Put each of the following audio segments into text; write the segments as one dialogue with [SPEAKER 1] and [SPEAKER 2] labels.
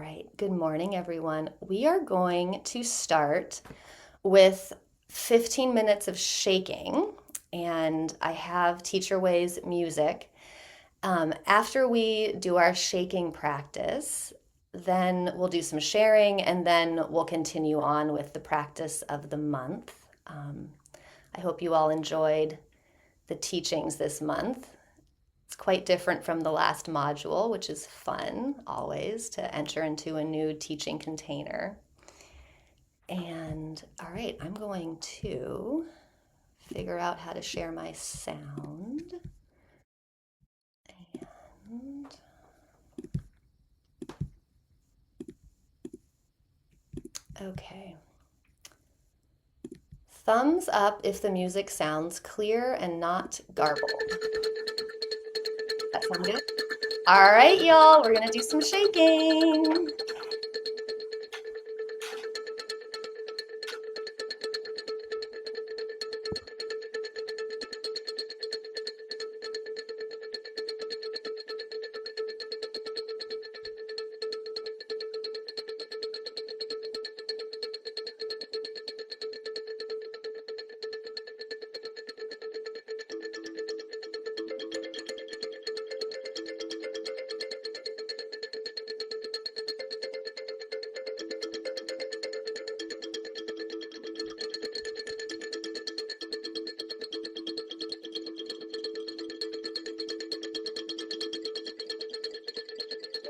[SPEAKER 1] right, good morning, everyone. We are going to start with 15 minutes of shaking, and I have Teacher Way's music. After we do our shaking practice, then we'll do some sharing, and then we'll continue on with the practice of the month. I hope you all enjoyed the teachings this month. It's quite different from the last module, which is fun always to enter into a new teaching container. And all right, I'm going to figure out how to share my sound. And okay. Thumbs up if the music sounds clear and not garbled. That sound good? All right, y'all, we're gonna do some shaking.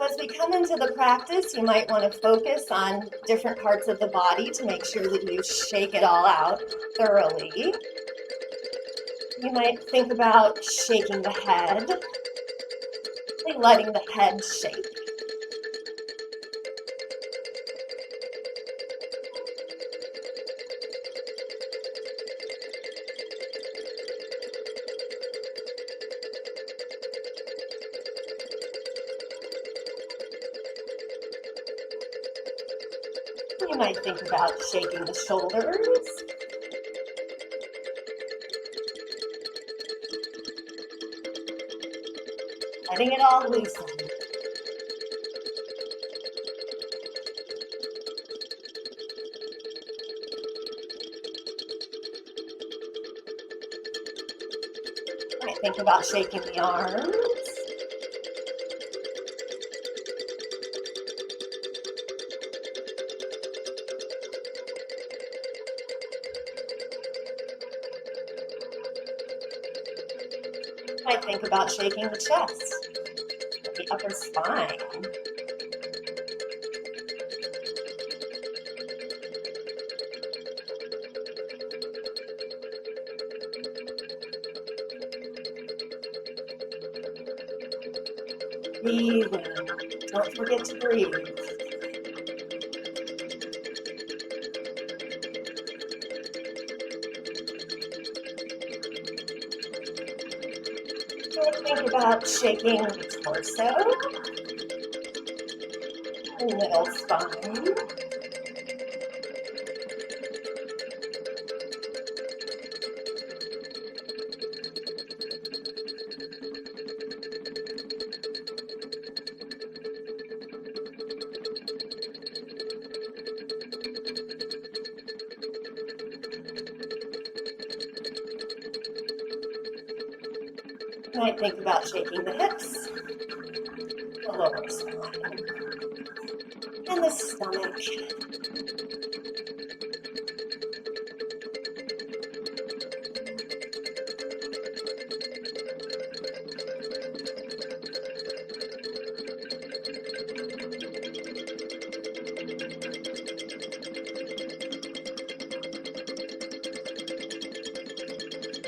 [SPEAKER 1] As we come into the practice, you might want to focus on different parts of the body to make sure that you shake it all out thoroughly. You might think about shaking the head, like letting the head shake. You might think about shaking the shoulders. Letting it all loosen. You might think about shaking the arms. Might think about shaking the chest, the upper spine. Breathe in. Don't forget to breathe. Think about shaking the torso, middle spine. You might think about shaking the hips, the lower spine, and the stomach.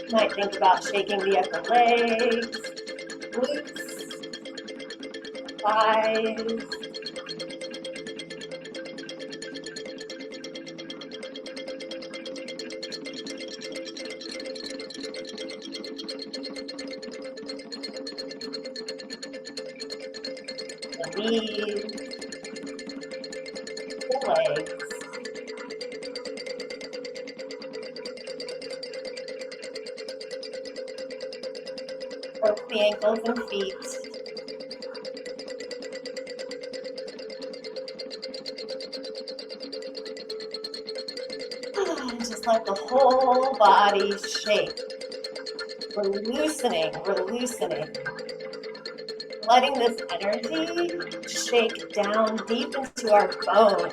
[SPEAKER 1] You might think about shaking the upper legs, glutes, thighs. The knees, the legs. Both the ankles and feet. just let the whole body shake. We're loosening, letting this energy shake down deep into our bones,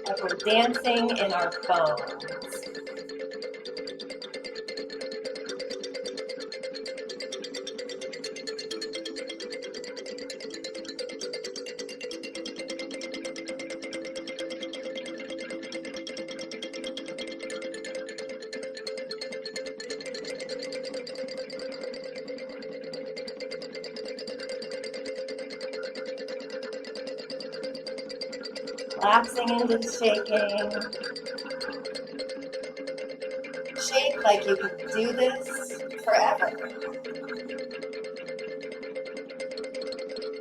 [SPEAKER 1] like we're dancing in our bones. Relaxing into the shaking. Shake like you could do this forever.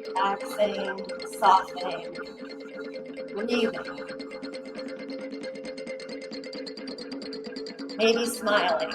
[SPEAKER 1] Relaxing, softening, breathing. Maybe smiling.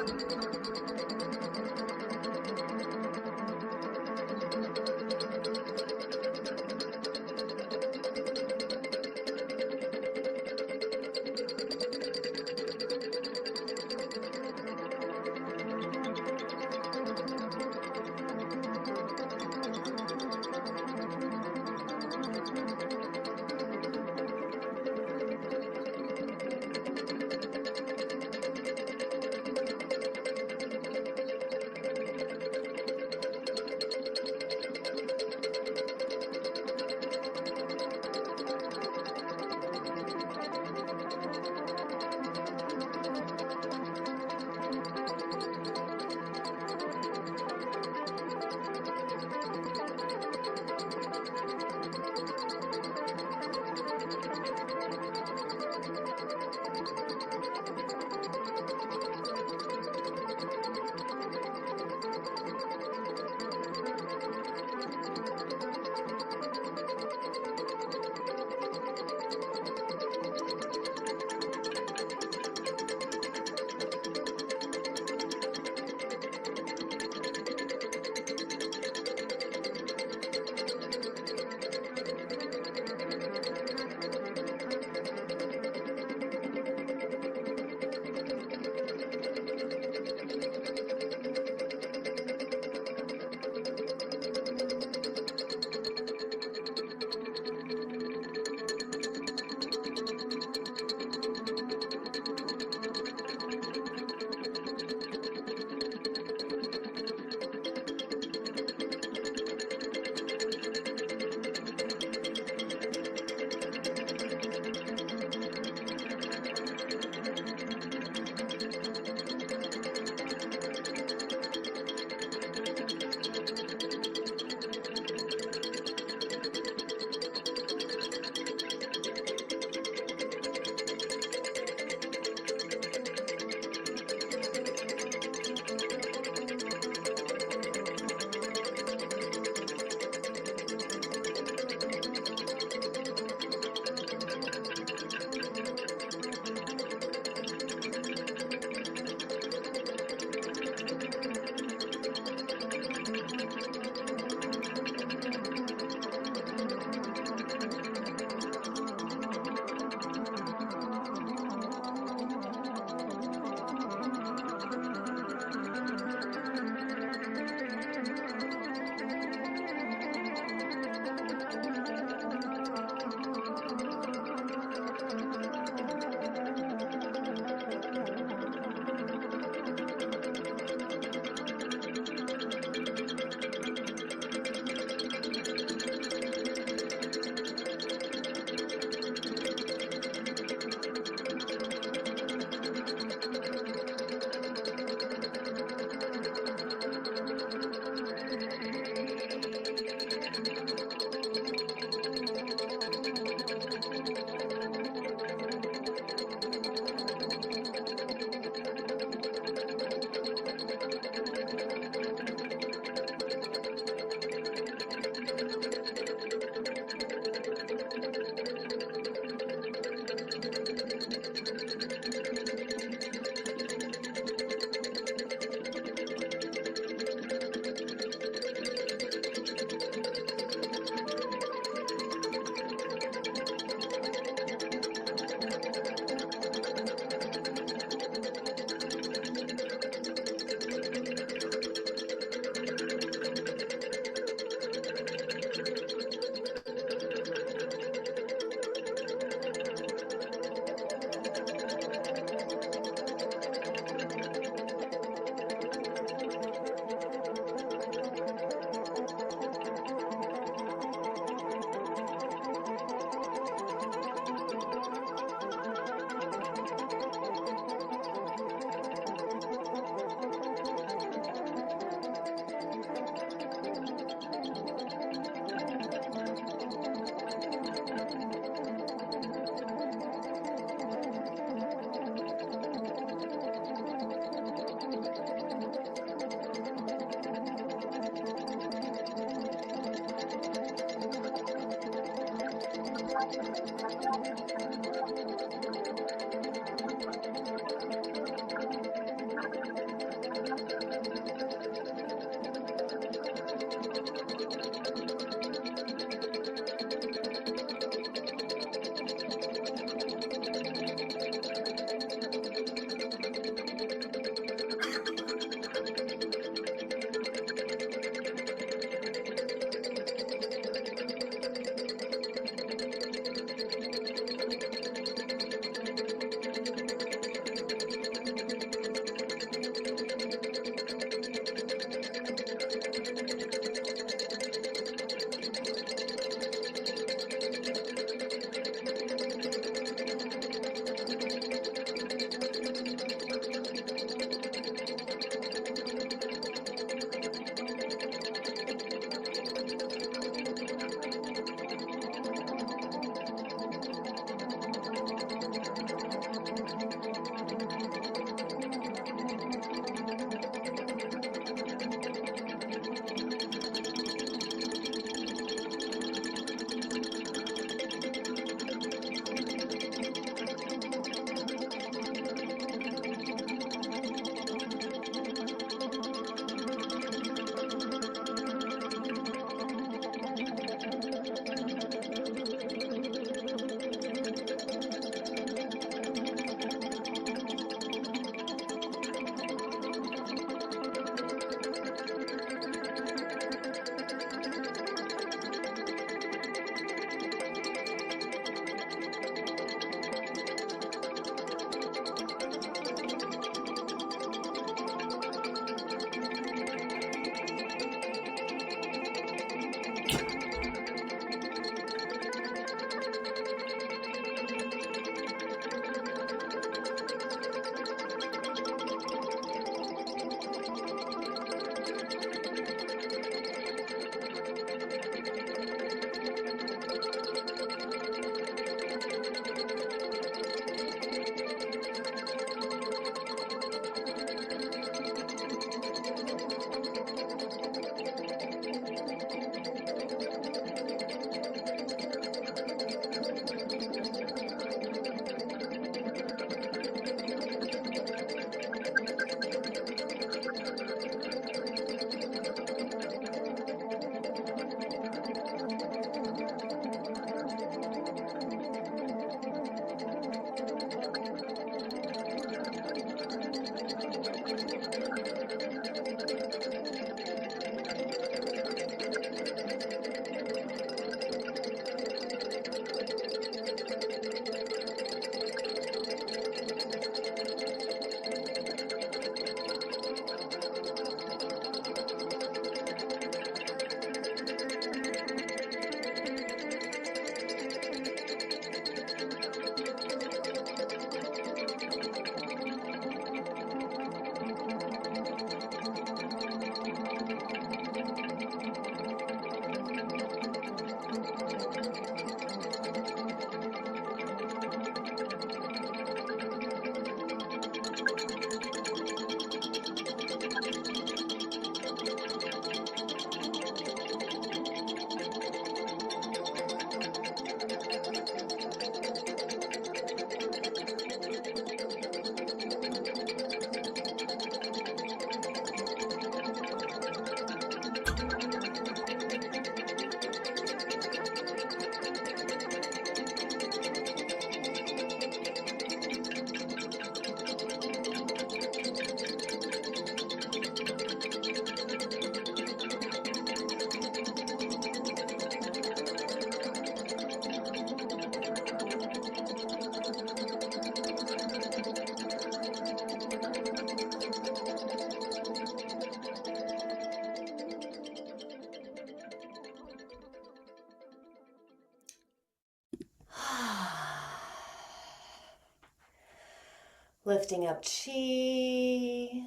[SPEAKER 1] Lifting up chi,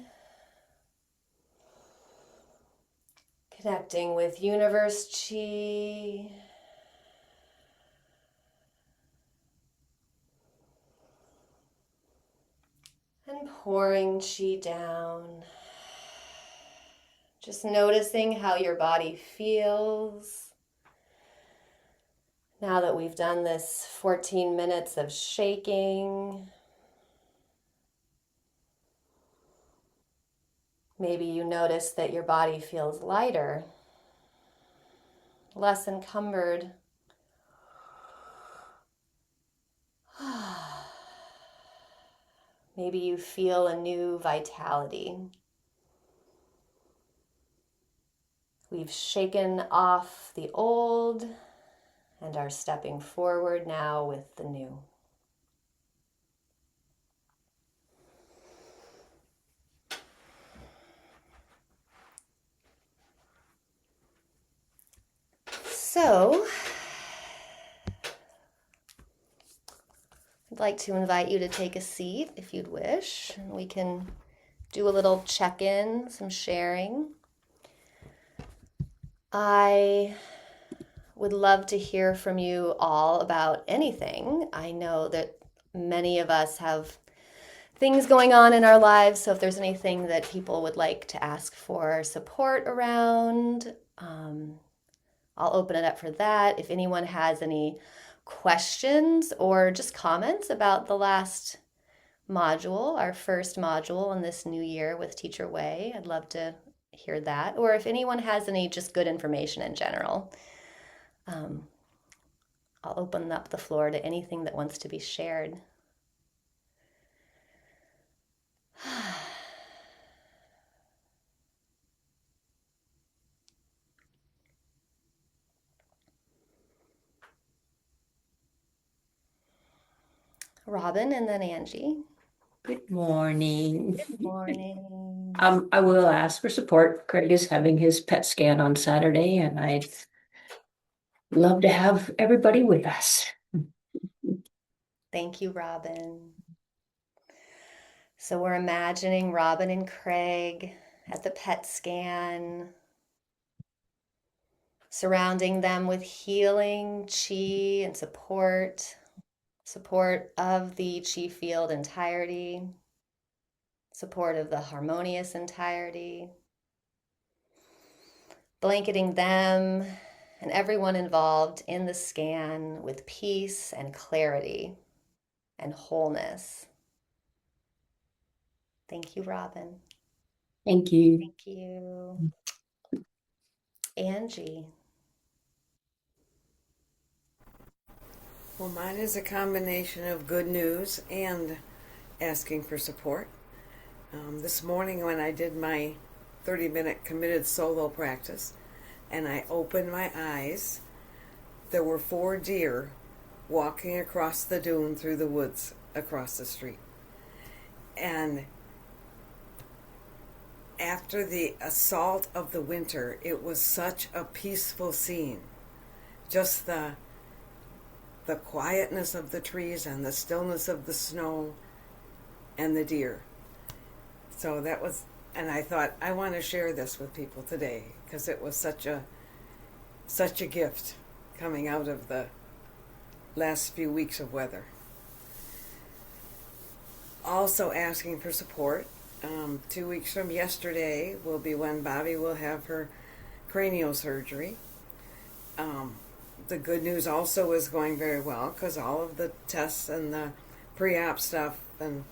[SPEAKER 1] connecting with universe chi, and pouring chi down. Just noticing how your body feels. Now that we've done this 14 minutes of shaking, maybe you notice that your body feels lighter, less encumbered. Maybe you feel a new vitality. We've shaken off the old and are stepping forward now with the new. So, I'd like to invite you to take a seat if you'd wish. We can do a little check-in, some sharing. I would love to hear from you all about anything. I know that many of us have things going on in our lives, so if there's anything that people would like to ask for support around, I'll open it up for that. If anyone has any questions or just comments about the last module, our first module in this new year with Teacher Way, I'd love to hear that. Or if anyone has any just good information in general, um, I'll open up the floor to anything that wants to be shared. Robin and then Angie.
[SPEAKER 2] Good morning.
[SPEAKER 1] Good morning.
[SPEAKER 2] I will ask for support. Craig is having his PET scan on Saturday, and I'd love to have everybody with us.
[SPEAKER 1] Thank you, Robin. So we're imagining Robin and Craig at the PET scan, surrounding them with healing chi and support of the chi field entirety, support of the harmonious entirety, blanketing them and everyone involved in the scan with peace and clarity and wholeness. Thank you, Robin.
[SPEAKER 2] Thank you.
[SPEAKER 1] Thank you. Angie.
[SPEAKER 3] Well, mine is a combination of good news and asking for support. This morning, when I did my 30-minute committed solo practice and I opened my eyes, there were 4 deer walking across the dune through the woods across the street. And after the assault of the winter, it was such a peaceful scene. Just the quietness of the trees and the stillness of the snow and the deer. So that was, and I thought, I want to share this with people today because it was such a gift coming out of the last few weeks of weather. Also asking for support. 2 weeks from yesterday will be when Bobby will have her cranial surgery. The good news also is going very well because all of the tests and the pre-op stuff and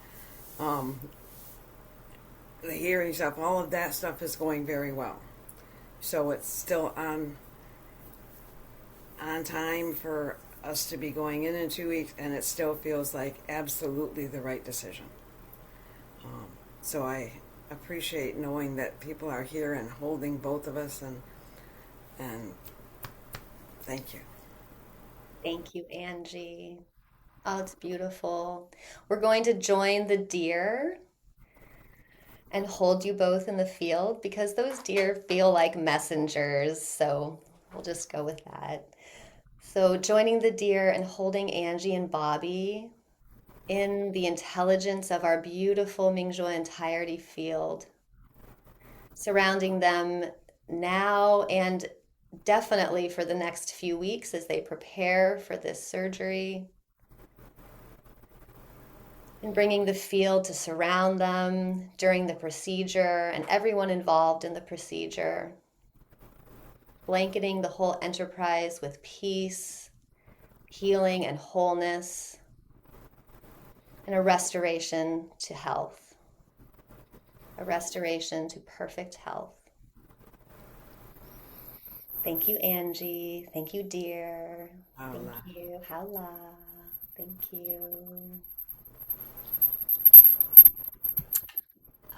[SPEAKER 3] the hearing stuff, all of that stuff is going very well. So it's still on time for us to be going in 2 weeks, and it still feels like absolutely the right decision. So I appreciate knowing that people are here and holding both of us, and thank you.
[SPEAKER 1] Thank you, Angie. Oh, it's beautiful. We're going to join the deer and hold you both in the field because those deer feel like messengers. So we'll just go with that. So joining the deer and holding Angie and Bobby in the intelligence of our beautiful Mingjue entirety field, surrounding them now and definitely for the next few weeks as they prepare for this surgery, and bringing the field to surround them during the procedure and everyone involved in the procedure, blanketing the whole enterprise with peace healing and wholeness, and a restoration to health, a restoration to perfect health. Thank you, Angie. Thank you, dear. Thank
[SPEAKER 3] Hola.
[SPEAKER 1] you. Hala. Thank you.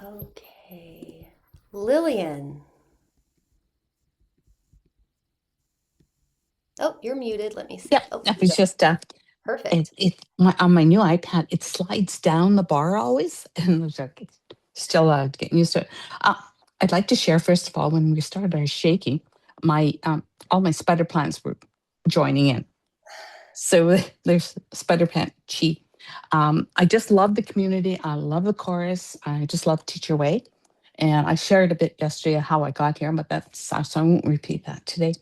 [SPEAKER 1] Okay. Lillian. Oh, you're muted. Let me see.
[SPEAKER 4] Yeah,
[SPEAKER 1] Oh,
[SPEAKER 4] I
[SPEAKER 1] you
[SPEAKER 4] was
[SPEAKER 1] go.
[SPEAKER 4] just
[SPEAKER 1] Perfect.
[SPEAKER 4] on my new iPad, it slides down the bar always, and it's like still getting used to it. Uh, I'd like to share first of all when we started our shaking, my all my spider plants were joining in. So there's spider plant chi. I just love the community. I love the chorus. I just love Teacher Way, and I shared a bit yesterday of how I got here, but that's so I won't repeat that today.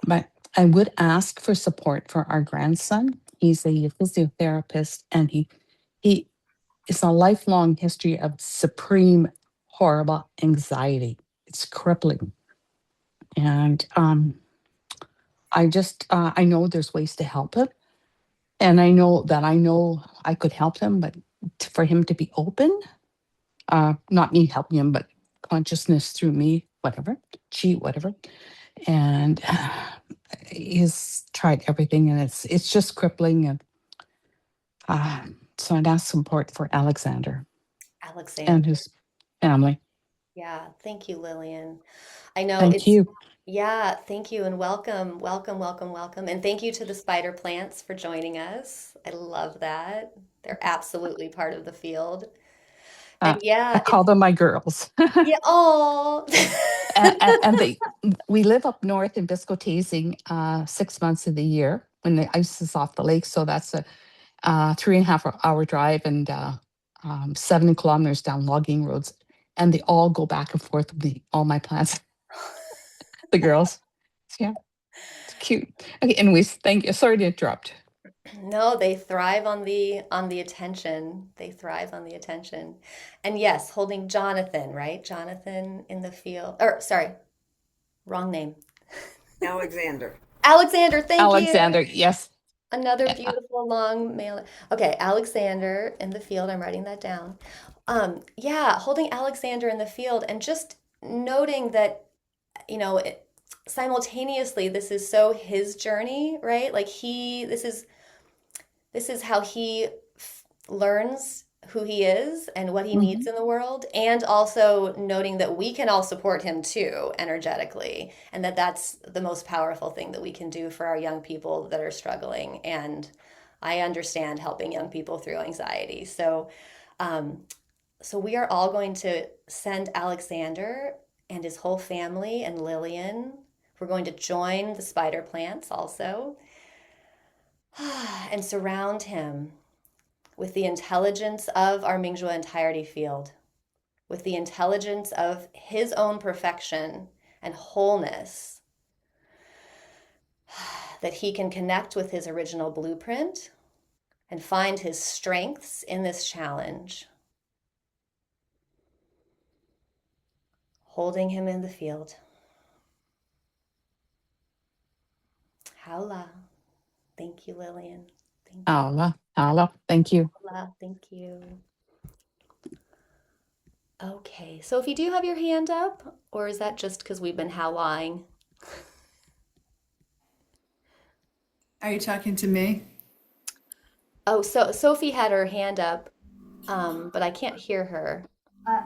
[SPEAKER 4] But I would ask for support for our grandson. He's a physiotherapist, and he is a lifelong history of supreme horrible anxiety. It's crippling, and I know there's ways to help him, and I know I could help him, but for him to be open, not me helping him, but consciousness through me, whatever, chi, whatever, and he's tried everything, and it's just crippling. And so I'd ask support for Alexander and
[SPEAKER 1] Alexander.
[SPEAKER 4] his family.
[SPEAKER 1] Yeah. Thank you, Lillian. I know
[SPEAKER 4] Thank
[SPEAKER 1] it's,
[SPEAKER 4] you.
[SPEAKER 1] yeah, thank you and welcome, welcome, welcome, welcome. And thank you to the spider plants for joining us. I love that. They're absolutely part of the field.
[SPEAKER 4] Uh,
[SPEAKER 1] And
[SPEAKER 4] I
[SPEAKER 1] yeah,
[SPEAKER 4] call them my girls.
[SPEAKER 1] yeah, oh.
[SPEAKER 4] And we live up north in Biscotasing 6 months of the year when the ice is off the lake. So that's a 3.5 hour drive and 7 kilometers down logging roads. And they all go back and forth with all my plants, the girls. Yeah, it's cute. Okay, anyways, thank you. Sorry to interrupt.
[SPEAKER 1] No, they thrive on the attention. They thrive on the attention. And yes, holding Jonathan, right? Jonathan in the field. Or sorry, wrong name.
[SPEAKER 3] Alexander.
[SPEAKER 1] Alexander, thank you.
[SPEAKER 4] Alexander, yes.
[SPEAKER 1] Another
[SPEAKER 4] Uh,
[SPEAKER 1] beautiful long male. Okay, Alexander in the field. I'm writing that down. Yeah, holding Alexander in the field and just noting that, you know, simultaneously, this is so his journey, right? Like this is how he learns who he is and what he needs
[SPEAKER 4] mhm.
[SPEAKER 1] in the world, and also noting that we can all support him too energetically, and that that's the most powerful thing that we can do for our young people that are struggling. And I understand helping young people through anxiety. Um, so we are all going to send Alexander and his whole family and Lillian. We're going to join the spider plants also and surround him with the intelligence of our Mingjue entirety field, with the intelligence of his own perfection and wholeness, that he can connect with his original blueprint and find his strengths in this challenge. Holding him in the field. Haula. Thank you, Lillian. Thank you.
[SPEAKER 4] Allah, thank you.
[SPEAKER 1] Haula. Thank you. Okay, so if you do have your hand up, or is that just because we've been howling?
[SPEAKER 5] Are you talking to me?
[SPEAKER 1] Oh, so Sophie had her hand up, but I can't hear her.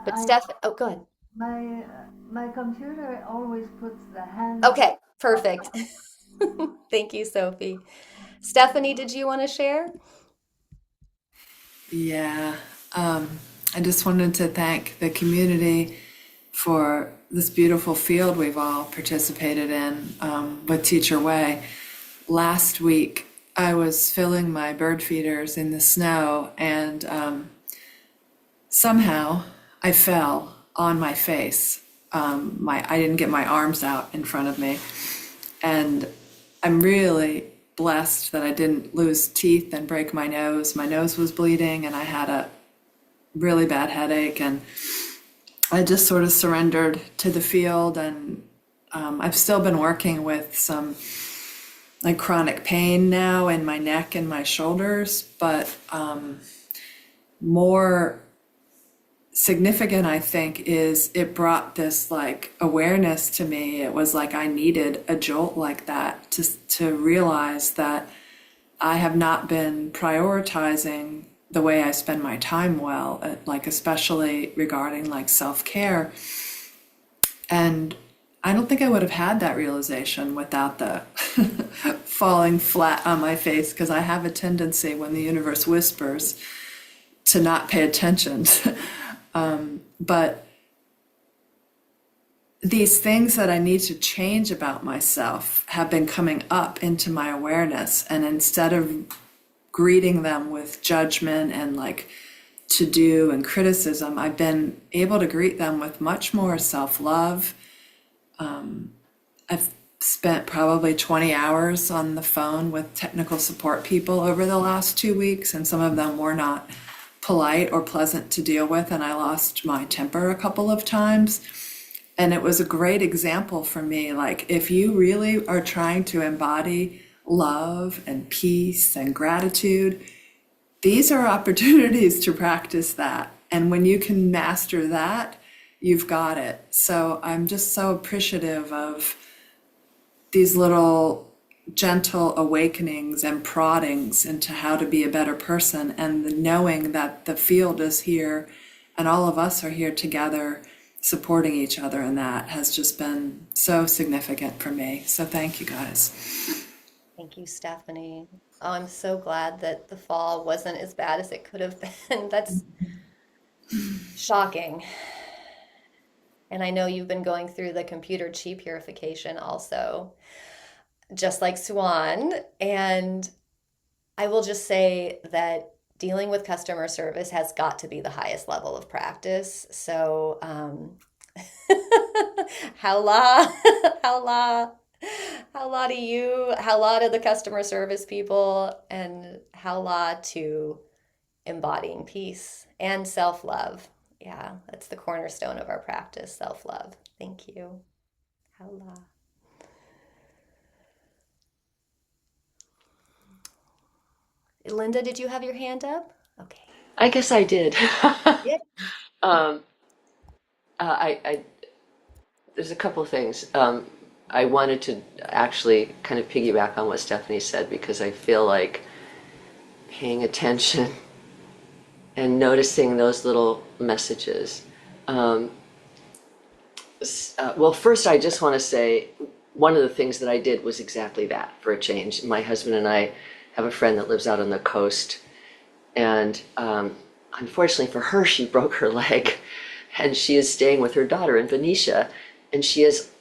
[SPEAKER 1] But
[SPEAKER 6] I
[SPEAKER 1] Steph, oh, go ahead.
[SPEAKER 6] my computer always puts the hand
[SPEAKER 1] Okay,
[SPEAKER 6] up.
[SPEAKER 1] perfect. Thank you, Sophie. Stephanie, did you want to share?
[SPEAKER 5] Yeah. I just wanted to thank the community for this beautiful field we've all participated in with Teacher Way. Last week, I was filling my bird feeders in the snow, and somehow I fell on my face. I didn't get my arms out in front of me, and I'm really blessed that I didn't lose teeth and break my nose. My nose was bleeding, and I had a really bad headache, and I just sort of surrendered to the field. And I've still been working with some like chronic pain now in my neck and my shoulders, but more significant, I think, is it brought this like awareness to me. It was like I needed a jolt like that to realize that I have not been prioritizing the way I spend my time well, like especially regarding like self-care. And I don't think I would have had that realization without the falling flat on my face, because I have a tendency when the universe whispers to not pay attention. But these things that I need to change about myself have been coming up into my awareness. And instead of greeting them with judgment and like to do and criticism, I've been able to greet them with much more self-love. I've spent probably 20 hours on the phone with technical support people over the last 2 weeks, and some of them were not polite or pleasant to deal with, and I lost my temper a couple of times. And it was a great example for me, like if you really are trying to embody love and peace and gratitude, these are opportunities to practice that. And when you can master that, you've got it. So I'm just so appreciative of these little gentle awakenings and proddings into how to be a better person, and the knowing that the field is here and all of us are here together supporting each other, and that has just been so significant for me. So thank you guys.
[SPEAKER 1] Thank you, Stephanie. Oh, I'm so glad that the fall wasn't as bad as it could have been. That's shocking. And I know you've been going through the computer chi purification also, just like Swan. And I will just say that dealing with customer service has got to be the highest level of practice. So, howla, howla, howla to you, howla to the customer service people, and howla to embodying peace and self-love. Yeah, that's the cornerstone of our practice, self-love. Thank you. Howla. Linda, did you have your hand up? Okay.
[SPEAKER 7] I guess I did.
[SPEAKER 1] Yeah.
[SPEAKER 7] um, I there's a couple of things. I wanted to actually kind of piggyback on what Stephanie said, because I feel like paying attention and noticing those little messages. Well, first, I just want to say one of the things that I did was exactly that for a change. My husband and I have a friend that lives out on the coast, and unfortunately for her, she broke her leg, and she is staying with her daughter in Venetia, and she has,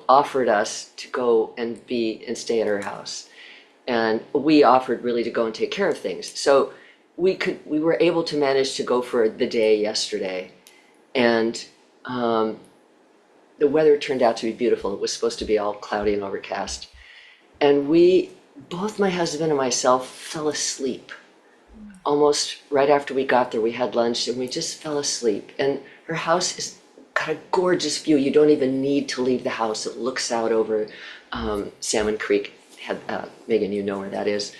[SPEAKER 7] offered us to go and stay at her house, and we offered really to go and take care of things. So we were able to manage to go for the day yesterday, and the weather turned out to be beautiful. It was supposed to be all cloudy and overcast, and both my husband and myself fell asleep almost right after we got there. We had lunch and we just fell asleep. And her house has got a gorgeous view. You don't even need to leave the house. It looks out over Salmon Creek. Megan, you know where that is.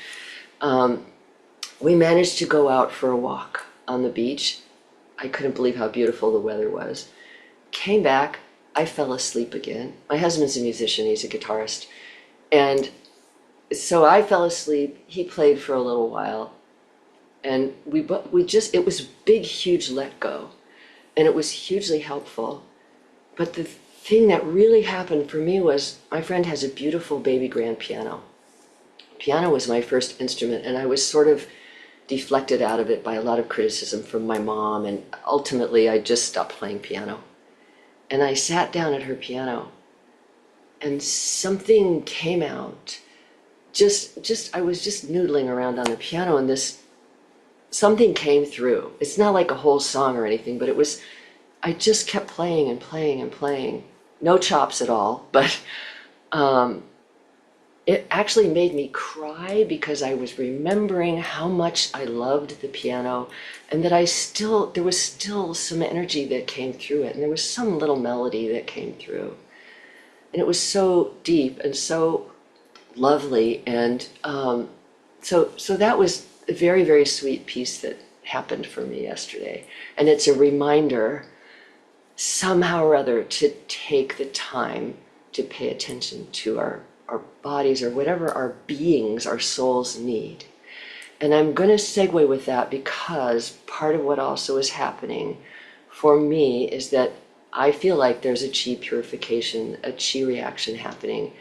[SPEAKER 7] We managed to go out for a walk on the beach. I couldn't believe how beautiful the weather was. Came back, I fell asleep again. My husband's a musician, he's a guitarist. And so I fell asleep, he played for a little while, and it was big, huge let go, and it was hugely helpful. But the thing that really happened for me was my friend has a beautiful baby grand piano. Piano was my first instrument, and I was sort of deflected out of it by a lot of criticism from my mom, and ultimately I just stopped playing piano. And I sat down at her piano, and something came out. I was just noodling around on the piano, and something came through. It's not like a whole song or anything, but I just kept playing and playing and playing. No chops at all, but it actually made me cry, because I was remembering how much I loved the piano, and that there was still some energy that came through it, and there was some little melody that came through. And it was so deep and so lovely. And so that was a very, very sweet piece that happened for me yesterday. And it's a reminder somehow or other to take the time to pay attention to our bodies or whatever our beings, our souls need. And I'm going to segue with that because part of what also is happening for me is that I feel like there's a chi purification, a chi reaction happening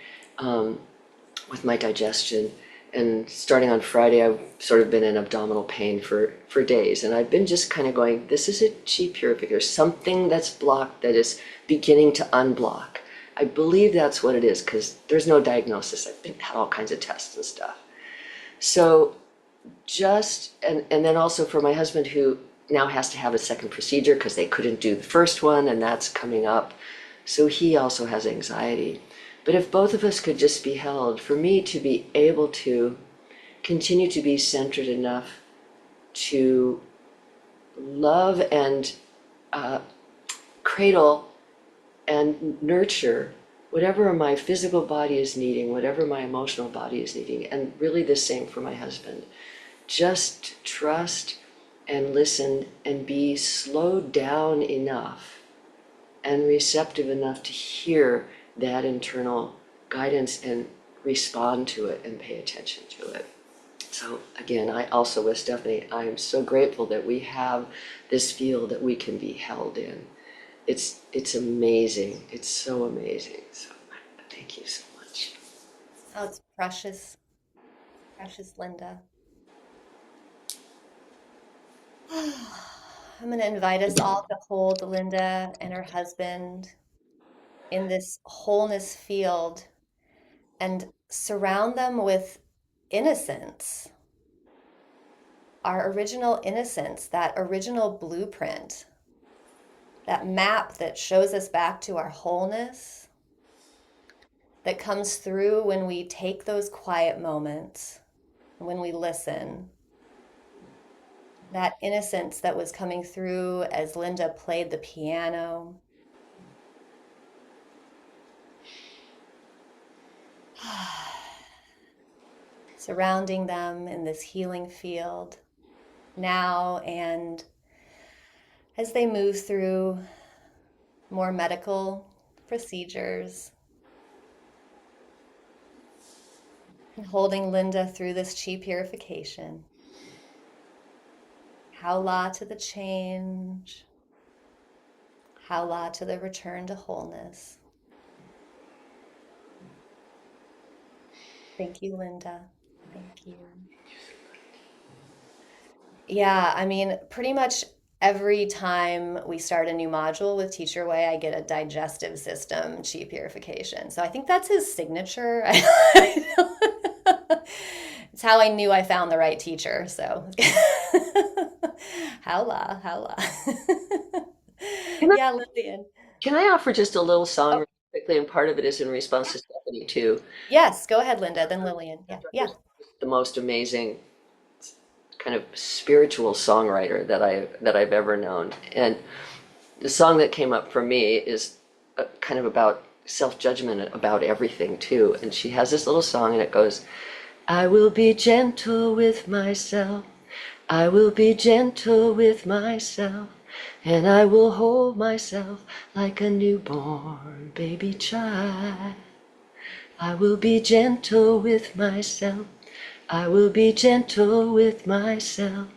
[SPEAKER 7] with my digestion. And starting on Friday, I've sort of been in abdominal pain for days. And I've been just kind of going, this is a chi purification. There's something that's blocked that is beginning to unblock. I believe that's what it is because there's no diagnosis. I've had all kinds of tests and stuff. So and then also for my husband who now has to have a second procedure because they couldn't do the first one and that's coming up. So he also has anxiety. But if both of us could just be held, for me to be able to continue to be centered enough to love and cradle and nurture whatever my physical body is needing, whatever my emotional body is needing, and really the same for my husband. Just trust and listen and be slowed down enough and receptive enough to hear that internal guidance and respond to it and pay attention to it. So again, I also with Stephanie, I'm so grateful that we have this field that we can be held in. It's amazing. It's so amazing. So thank you so much.
[SPEAKER 1] Oh, it's precious, precious Linda. I'm going to invite us all to hold Linda and her husband in this wholeness field and surround them with innocence, our original innocence, that original blueprint, that map that shows us back to our wholeness, that comes through when we take those quiet moments, when we listen. That innocence that was coming through as Linda played the piano. Surrounding them in this healing field now, and as they move through more medical procedures, and holding Linda through this chi purification. How la to the change. How la to the return to wholeness. Thank you, Linda. Thank you. Yeah, I mean, pretty much every time we start a new module with Teacher Way, I get a digestive system chi purification. So I think that's his signature. It's how I knew I found the right teacher. So howla, howla.
[SPEAKER 7] Can I,
[SPEAKER 1] Yeah, Lillian.
[SPEAKER 7] can I offer just a little song
[SPEAKER 1] Oh,
[SPEAKER 7] really quickly? And part of it is in response to Stephanie too.
[SPEAKER 1] yes, go ahead, Linda, then Lillian. Yeah, yeah.
[SPEAKER 7] The most amazing kind of spiritual songwriter that I've ever known. And the song that came up for me is kind of about self-judgment about everything too. And she has this little song and it goes, I will be gentle with myself. I will be gentle with myself. And I will hold myself like a newborn baby child. I will be gentle with myself. I will be gentle with myself.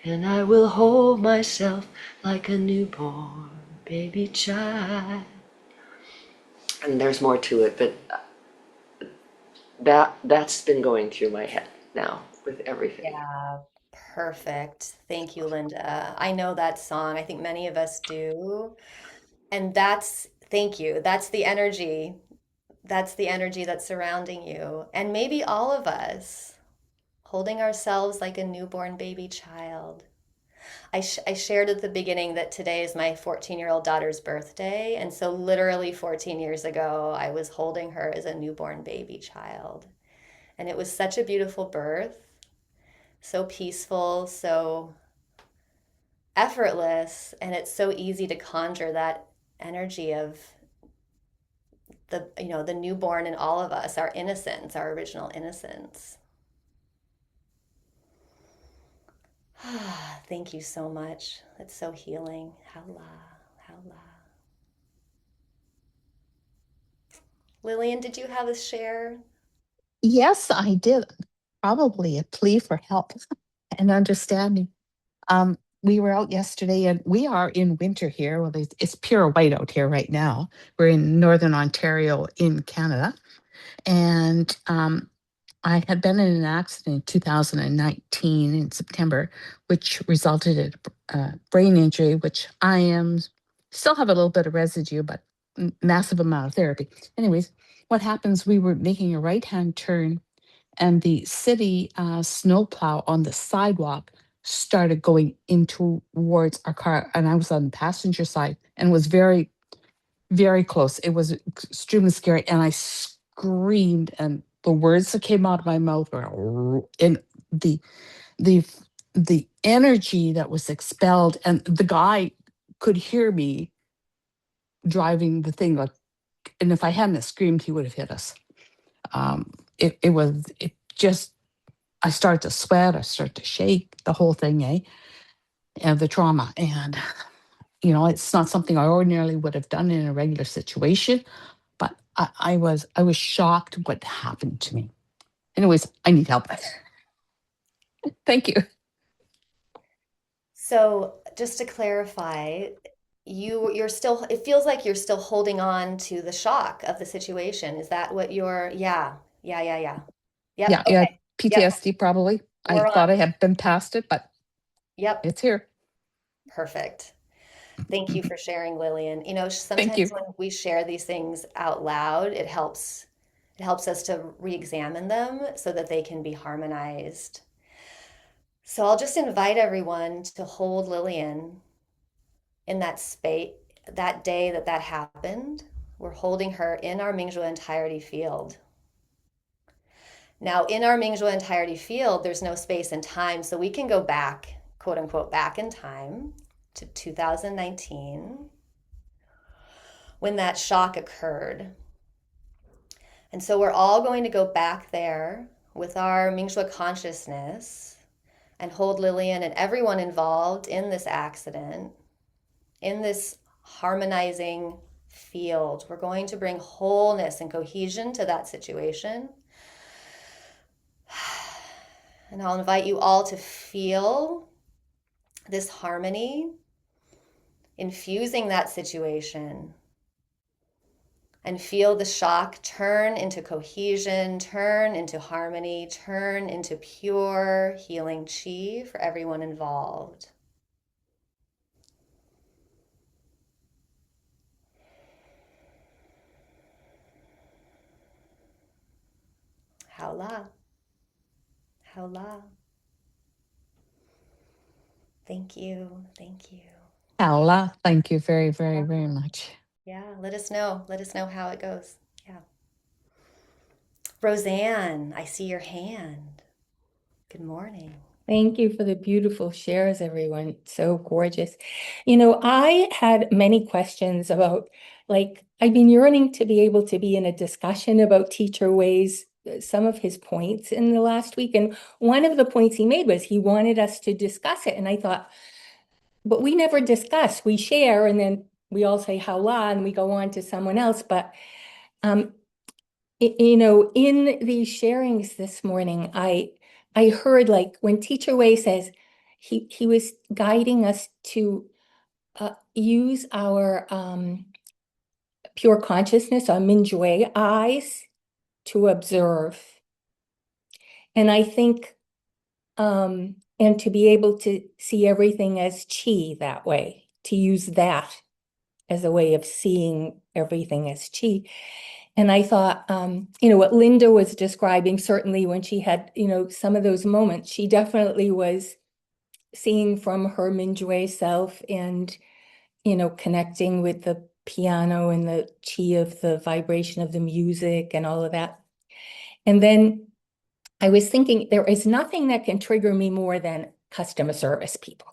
[SPEAKER 7] And I will hold myself like a newborn baby child. And there's more to it, but that's been going through my head now with everything.
[SPEAKER 1] Yeah, perfect. Thank you, Linda. I know that song. I think many of us do. And thank you. That's the energy. That's the energy that's surrounding you. And maybe all of us holding ourselves like a newborn baby child. I shared at the beginning that today is my 14-year-old daughter's birthday. And so, literally 14 years ago, I was holding her as a newborn baby child. And it was such a beautiful birth, so peaceful, so effortless. And it's so easy to conjure that energy of the newborn in all of us, our innocence, our original innocence. Thank you so much. That's so healing. Hala, hala. Lillian, did you have a share?
[SPEAKER 4] Yes, I did. Probably a plea for help and understanding. We were out yesterday and we are in winter here. Well, it's pure white out here right now. We're in Northern Ontario in Canada. And I had been in an accident in 2019 in September, which resulted in a brain injury, which I am still have a little bit of residue, but massive amount of therapy. Anyways, what happens? We were making a right-hand turn, and the city snowplow on the sidewalk started going in towards our car, and I was on the passenger side, and was very, very close. It was extremely scary, and I screamed, and the words that came out of my mouth were, and the the energy that was expelled, and the guy could hear me driving the thing, like, and if I hadn't have screamed, he would have hit us. It just, I started to sweat, I started to shake, the whole thing, and the trauma. And, it's not something I ordinarily would have done in a regular situation, but I was shocked what happened to me. Anyways, I need help. Thank you.
[SPEAKER 1] So just to clarify, you're still, it feels like you're still holding on to the shock of the situation. Is that what you're, yeah, yeah, yeah, yeah. Yep,
[SPEAKER 4] Yeah,
[SPEAKER 1] okay. Yep,
[SPEAKER 4] PTSD probably. I
[SPEAKER 1] we're
[SPEAKER 4] thought
[SPEAKER 1] on.
[SPEAKER 4] I had been past it, but
[SPEAKER 1] Yep,
[SPEAKER 4] it's here.
[SPEAKER 1] perfect. Thank you for sharing, Lillian.
[SPEAKER 4] Thank
[SPEAKER 1] Sometimes
[SPEAKER 4] you.
[SPEAKER 1] when we share these things out loud, it helps us to re-examine them so that they can be harmonized. So I'll just invite everyone to hold Lillian in that space, that day that happened. We're holding her in our Mingjue entirety field. Now, in our Mingjue entirety field, there's no space and time, so we can go back, quote unquote, back in time to 2019 when that shock occurred. And so we're all going to go back there with our Mingjue consciousness and hold Lillian and everyone involved in this accident, in this harmonizing field. We're going to bring wholeness and cohesion to that situation. And I'll invite you all to feel this harmony infusing that situation, and feel the shock turn into cohesion, turn into harmony, turn into pure healing chi for everyone involved. Haola, haola. Thank you, thank you.
[SPEAKER 4] Paola, thank you very, very, very much.
[SPEAKER 1] Yeah, let us know. Let us know how it goes. Yeah. Roseanne, I see your hand. Good morning.
[SPEAKER 8] Thank you for the beautiful shares, everyone. So gorgeous. I had many questions about, I've been yearning to be able to be in a discussion about Teacher Way's, some of his points in the last week. And one of the points he made was he wanted us to discuss it. And I thought, but we never discuss. We share, and then we all say howla, and we go on to someone else. But in these sharings this morning, I heard, like, when Teacher Wei says he was guiding us to use our pure consciousness, our Mingjue eyes, to observe. And I think, and to be able to see everything as chi that way, to use that as a way of seeing everything as chi. And I thought, what Linda was describing, certainly when she had, some of those moments, she definitely was seeing from her Mingjue self and, connecting with the piano and the chi of the vibration of the music and all of that. And then I was thinking, there is nothing that can trigger me more than customer service people.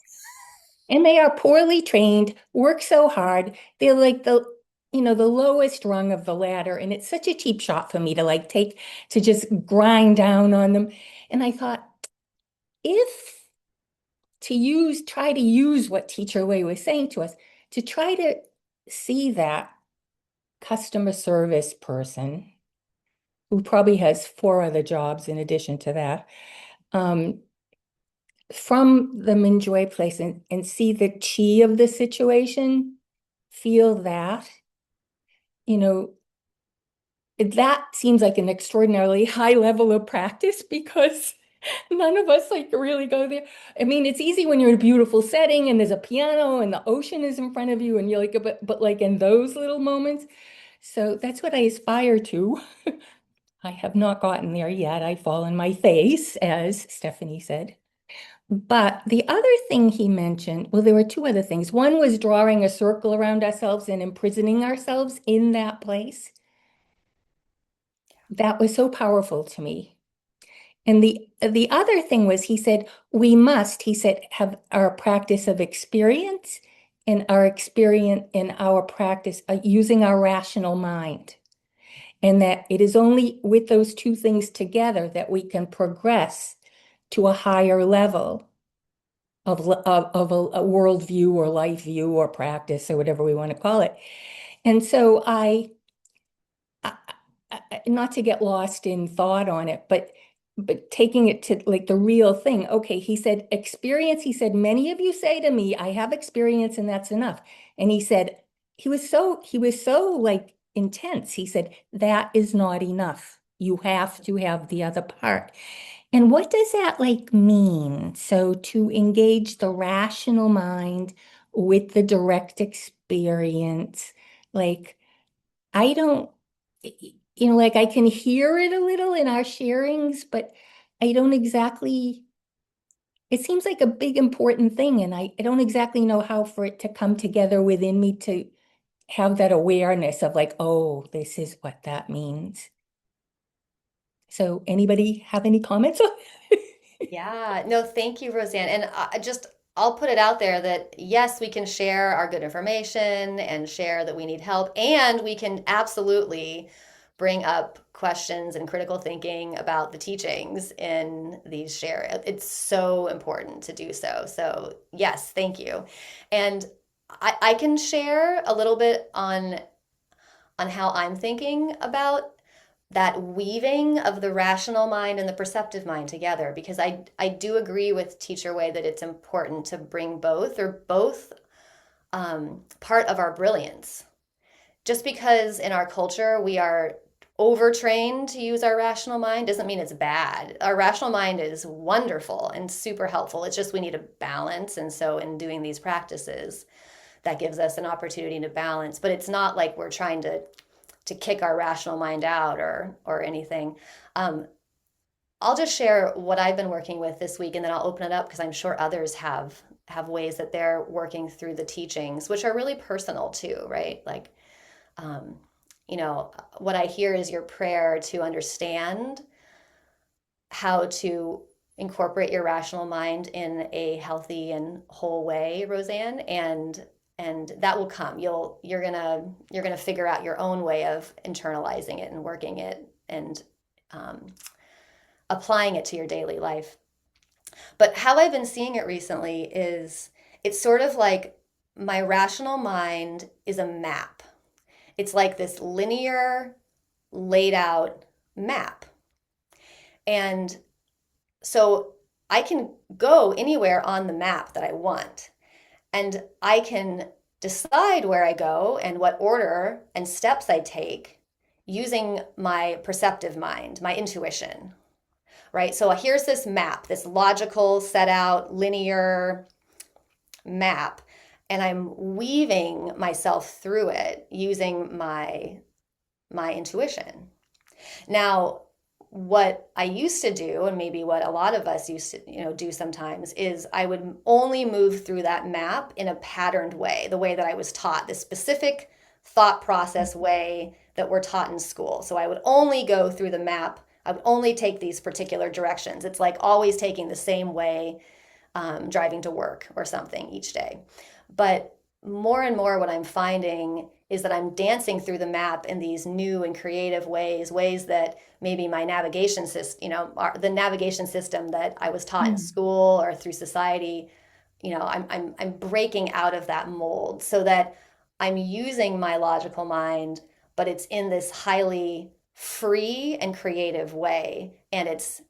[SPEAKER 8] And they are poorly trained, work so hard. They're like the lowest rung of the ladder. And it's such a cheap shot for me to like to just grind down on them. And I thought, if try to use what Teacher Wei was saying to us, to try to see that customer service person who probably has 4 other jobs in addition to that, from the Mingjue place and see the chi of the situation, feel that, that seems like an extraordinarily high level of practice because none of us like really go there. I mean, it's easy when you're in a beautiful setting and there's a piano and the ocean is in front of you and you're like, but like in those little moments. So that's what I aspire to. I have not gotten there yet. I fall on my face, as Stephanie said. But the other thing he mentioned, well, there were 2 other things. One was drawing a circle around ourselves and imprisoning ourselves in that place. That was so powerful to me. And the other thing was he said, he said, have our practice of experience and our experience in our practice using our rational mind. And that it is only with those 2 things together that we can progress to a higher level of a worldview or life view or practice or whatever we want to call it. And so not to get lost in thought on it, but taking it to like the real thing. Okay, he said experience. He said, many of you say to me, I have experience and that's enough. And he said, he was so like intense. He said, that is not enough. You have to have the other part. And what does that like mean? So to engage the rational mind with the direct experience, like I don't, like I can hear it a little in our sharings, but I don't exactly, it seems like a big important thing. And I don't exactly know how for it to come together within me to have that awareness of like, oh, this is what that means. So anybody have any comments on it?
[SPEAKER 1] Yeah, no, thank you, Roseanne. And I'll put it out there that yes, we can share our good information and share that we need help, and we can absolutely bring up questions and critical thinking about the teachings in these share. It's so important to do so. So yes, thank you. And I can share a little bit on how I'm thinking about that weaving of the rational mind and the perceptive mind together, because I do agree with Teacher Wei that it's important to bring both, or both part of our brilliance. Just because in our culture we are overtrained to use our rational mind doesn't mean it's bad. Our rational mind is wonderful and super helpful. It's just we need a balance. And so in doing these practices, that gives us an opportunity to balance. But it's not like we're trying to kick our rational mind out or anything. I'll just share what I've been working with this week, and then I'll open it up because I'm sure others have ways that they're working through the teachings, which are really personal too, right? Like, what I hear is your prayer to understand how to incorporate your rational mind in a healthy and whole way, Roseanne, and that will come. You're gonna figure out your own way of internalizing it and working it and applying it to your daily life. But how I've been seeing it recently is it's sort of like my rational mind is a map. It's like this linear, laid out map. And so I can go anywhere on the map that I want. And I can decide where I go and what order and steps I take using my perceptive mind, my intuition, right? So here's this map, this logical, set out, linear map, and I'm weaving myself through it using my intuition. Now, what I used to do, and maybe what a lot of us used to do sometimes, is I would only move through that map in a patterned way, the way that I was taught, the specific thought process way that we're taught in school. So I would only go through the map. I would only take these particular directions. It's like always taking the same way, driving to work or something each day. But more and more what I'm finding is that I'm dancing through the map in these new and creative ways that maybe my navigation system, the navigation system that I was taught in school or through society, I'm breaking out of that mold so that I'm using my logical mind, but it's in this highly free and creative way, and it's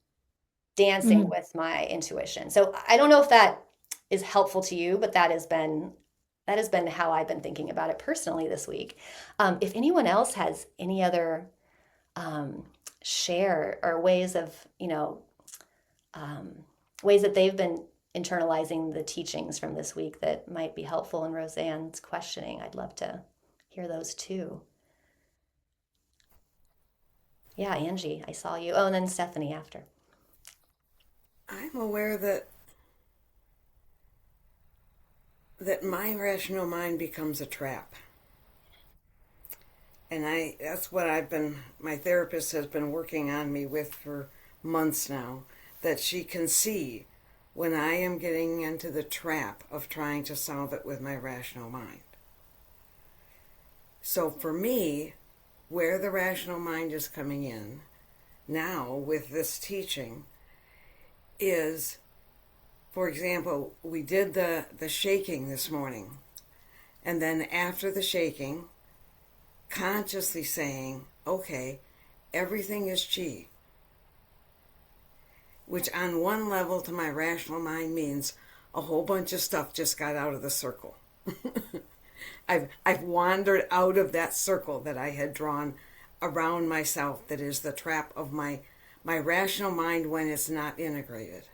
[SPEAKER 1] dancing with my intuition. So I don't know if that is helpful to you, but that has been how I've been thinking about it personally this week. If anyone else has any other share or ways of, ways that they've been internalizing the teachings from this week that might be helpful in Roseanne's questioning, I'd love to hear those too. Yeah, Angie, I saw you. Oh, and then Stephanie after.
[SPEAKER 3] I'm aware that my rational mind becomes a trap. And that's what my therapist has been working on me with for months now, that she can see when I am getting into the trap of trying to solve it with my rational mind. So for me, where the rational mind is coming in now with this teaching is, for example, we did the shaking this morning, and then after the shaking, consciously saying, okay, everything is chi, which on one level to my rational mind means a whole bunch of stuff just got out of the circle. I've wandered out of that circle that I had drawn around myself, that is the trap of my rational mind when it's not integrated.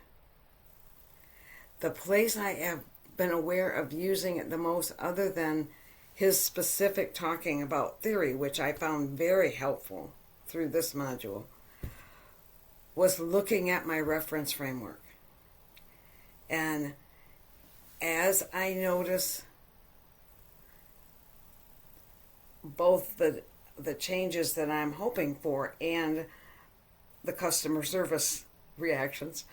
[SPEAKER 3] The place I have been aware of using it the most, other than his specific talking about theory, which I found very helpful through this module, was looking at my reference framework. And as I notice both the changes that I'm hoping for and the customer service reactions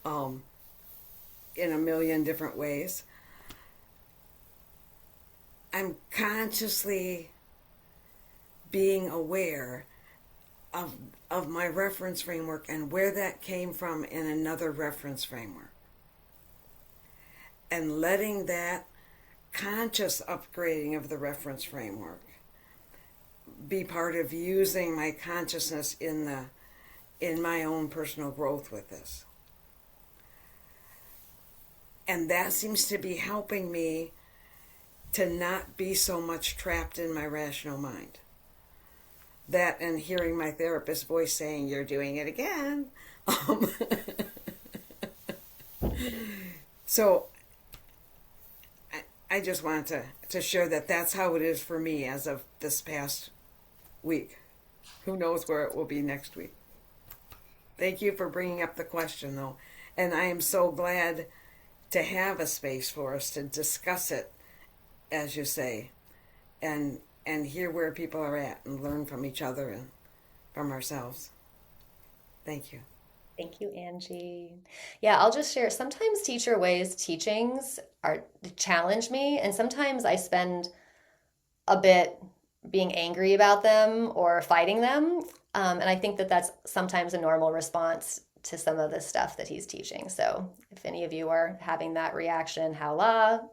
[SPEAKER 3] in a million different ways, I'm consciously being aware of my reference framework and where that came from in another reference framework. And letting that conscious upgrading of the reference framework be part of using my consciousness in my own personal growth with this. And that seems to be helping me to not be so much trapped in my rational mind. That and hearing my therapist's voice saying, "You're doing it again." So I just wanted to share that that's how it is for me as of this past week. Who knows where it will be next week. Thank you for bringing up the question, though. And I am so glad to have a space for us to discuss it, as you say, and hear where people are at and learn from each other and from ourselves. Thank you.
[SPEAKER 1] Thank you, Angie. Yeah, I'll just share. Sometimes Teacher Way's teachings challenge me, and sometimes I spend a bit being angry about them or fighting them. And I think that that's sometimes a normal response to some of the stuff that he's teaching. So if any of you are having that reaction, holla,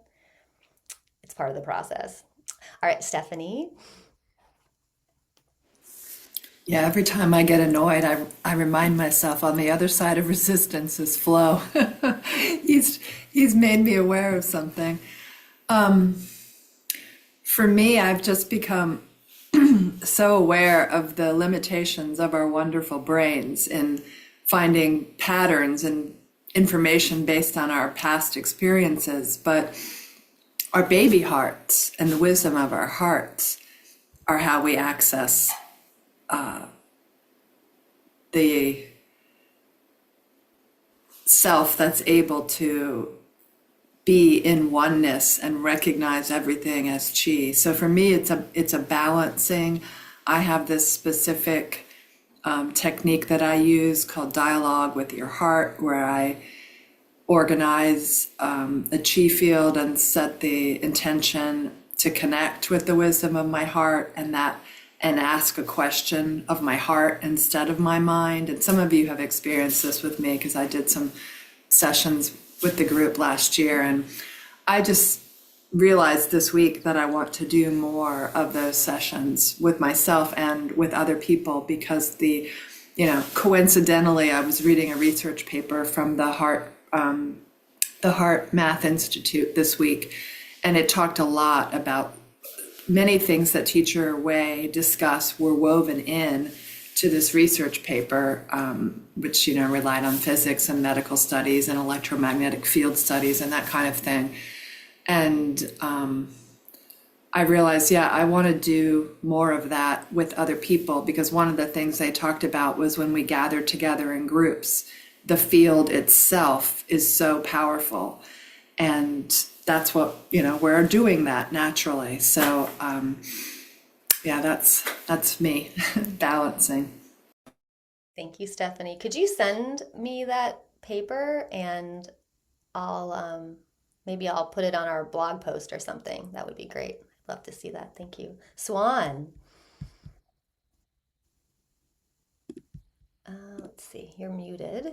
[SPEAKER 1] it's part of the process. All right, Stephanie.
[SPEAKER 5] Yeah, every time I get annoyed, I remind myself on the other side of resistance is flow. He's made me aware of something. For me, I've just become so aware of the limitations of our wonderful brains in finding patterns and information based on our past experiences. But our baby hearts and the wisdom of our hearts are how we access the self that's able to be in oneness and recognize everything as chi. So for me, it's a balancing. I have this specific technique that I use called dialogue with your heart, where I organize a chi field and set the intention to connect with the wisdom of my heart and ask a question of my heart instead of my mind. And some of you have experienced this with me because I did some sessions with the group last year, and I just realized this week that I want to do more of those sessions with myself and with other people, because coincidentally, I was reading a research paper from the Heart Math Institute this week, and it talked a lot about many things that Teacher Wei discussed were woven in to this research paper, which relied on physics and medical studies and electromagnetic field studies and that kind of thing. And I realized, I want to do more of that with other people, because one of the things they talked about was when we gather together in groups, the field itself is so powerful. And that's what, we're doing that naturally. So, that's me balancing.
[SPEAKER 1] Thank you, Stephanie. Could you send me that paper and maybe I'll put it on our blog post or something. That would be great. I'd love to see that. Thank you. Swan. Let's see, you're muted.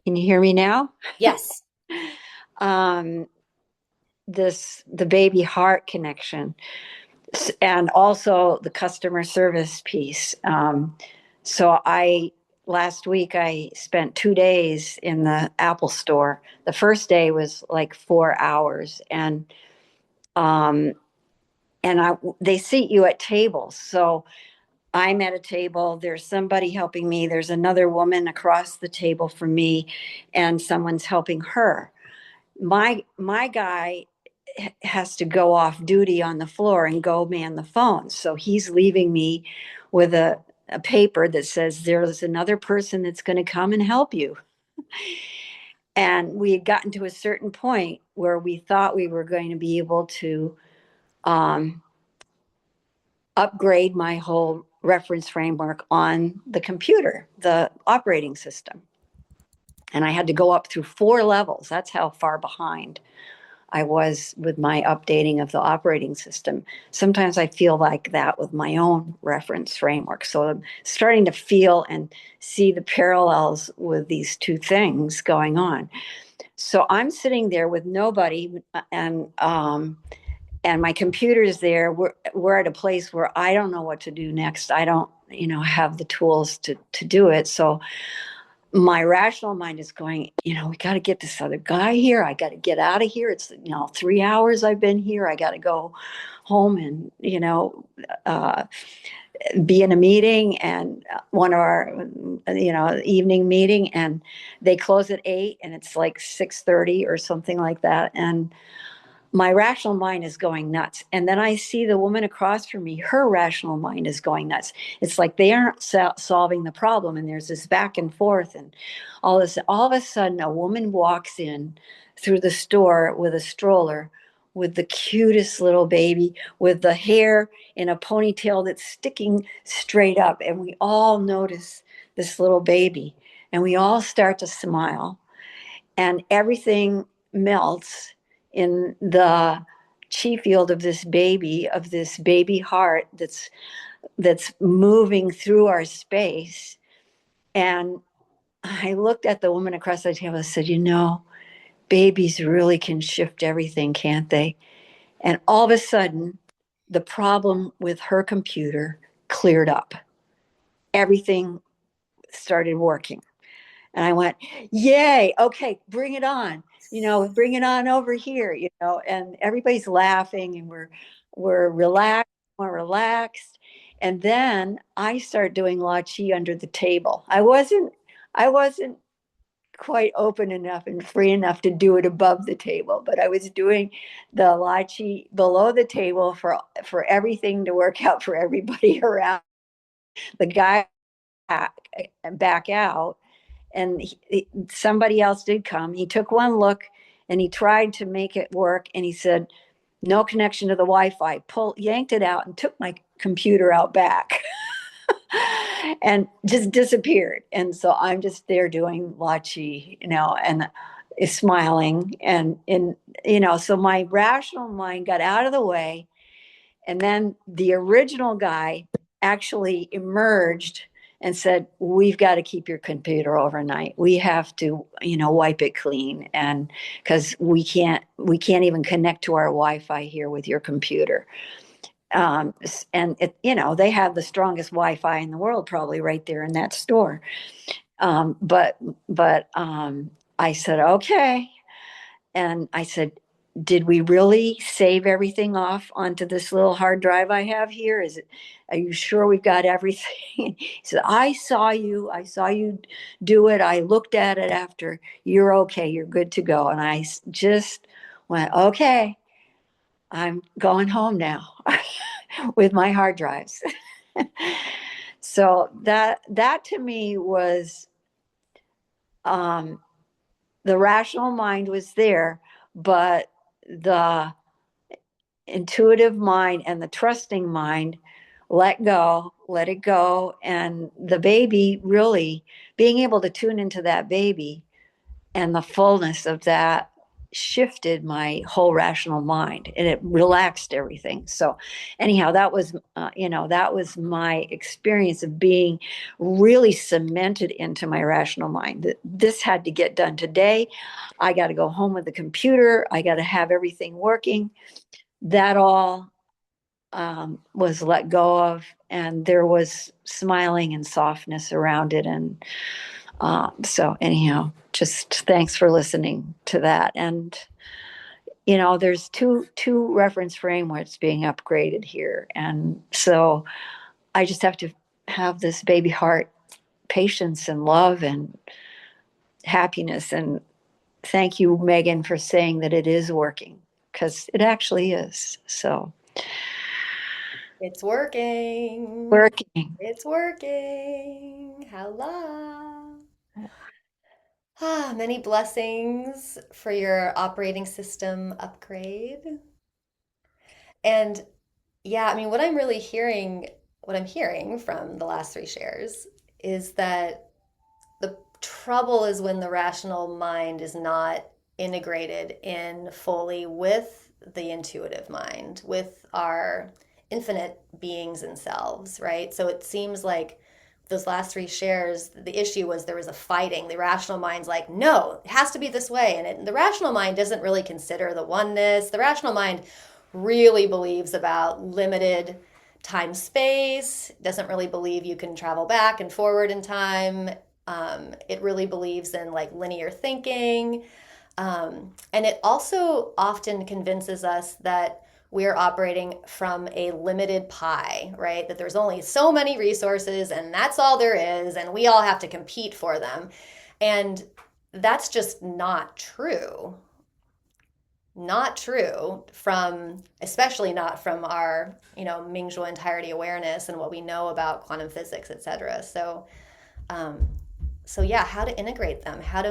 [SPEAKER 9] Can you hear me now?
[SPEAKER 1] Yes.
[SPEAKER 9] The baby heart connection, and also the customer service piece. So last week I spent 2 days in the Apple store. The first day was like 4 hours, and they seat you at tables. So I'm at a table, there's somebody helping me, there's another woman across the table from me, and someone's helping her. My guy has to go off duty on the floor and go man the phone. So he's leaving me with a paper that says there's another person that's going to come and help you. And we had gotten to a certain point where we thought we were going to be able to upgrade my whole reference framework on the computer, the operating system. And I had to go up through 4 levels. That's how far behind I was with my updating of the operating system. Sometimes I feel like that with my own reference framework. So I'm starting to feel and see the parallels with these two things going on. So I'm sitting there with nobody, and my computer is there. We're at a place where I don't know what to do next. I don't, have the tools to do it. So my rational mind is going, we got to get this other guy here. I got to get out of here. It's, 3 hours I've been here. I got to go home and, be in a meeting, and one of our, evening meeting, and they close at 8 and it's like 6:30 or something like that. And my rational mind is going nuts. And then I see the woman across from me, her rational mind is going nuts. It's like they aren't solving the problem. And there's this back and forth and all this. All of a sudden, a woman walks in through the store with a stroller, with the cutest little baby, with the hair in a ponytail that's sticking straight up. And we all notice this little baby. And we all start to smile. And everything melts in the chi field of this baby heart that's moving through our space. And I looked at the woman across the table and said, babies really can shift everything, can't they? And all of a sudden, the problem with her computer cleared up. Everything started working. And I went, yay, okay, bring it on. Bring it on over here, and everybody's laughing, and we're relaxed, more relaxed. And then I start doing La Chi under the table. I wasn't quite open enough and free enough to do it above the table, but I was doing the La Chi below the table for everything to work out for everybody around. The guy back out. And somebody else did come. He took one look and he tried to make it work. And he said, no connection to the Wi-Fi. Yanked it out and took my computer out back and just disappeared. And so I'm just there doing La Chi, and is smiling so my rational mind got out of the way, and then the original guy actually emerged and said, we've got to keep your computer overnight. We have to, wipe it clean, and because we can't even connect to our Wi-Fi here with your computer. And they have the strongest Wi-Fi in the world, probably right there in that store. But I said, okay. And I said, did we really save everything off onto this little hard drive I have here? Are you sure we've got everything? He said, I saw you do it. I looked at it after. You're okay. You're good to go. And I just went, okay, I'm going home now with my hard drives. So that to me was, the rational mind was there, but the intuitive mind and the trusting mind let it go. And the baby, really being able to tune into that baby and the fullness of that shifted my whole rational mind, and it relaxed everything. So anyhow, that was my experience of being really cemented into my rational mind, that this had to get done today. I got to go home with the computer. I got to have everything working. That all was let go of, and there was smiling and softness around it. And so anyhow, just thanks for listening to that. And there's two reference frameworks being upgraded here, and so I just have to have this baby heart patience and love and happiness. And thank you, Megan, for saying that it is working, because it actually is. So
[SPEAKER 1] It's working.
[SPEAKER 9] working.
[SPEAKER 1] It's working. Hello. Many blessings for your operating system upgrade. And yeah, I mean, what I'm hearing from the last three shares is that the trouble is when the rational mind is not integrated in fully with the intuitive mind, with our infinite beings and selves, right? So it seems like those last three shares, the issue was there was a fighting. The rational mind's like, no, it has to be this way. And the rational mind doesn't really consider the oneness. The rational mind really believes about limited time space, doesn't really believe you can travel back and forward in time. It really believes in like linear thinking. And it also often convinces us that we're operating from a limited pie, right? That there's only so many resources and that's all there is, and we all have to compete for them. And that's just not true. Not true especially not from our, Mingjue entirety awareness and what we know about quantum physics, et cetera. So yeah, how to integrate them, how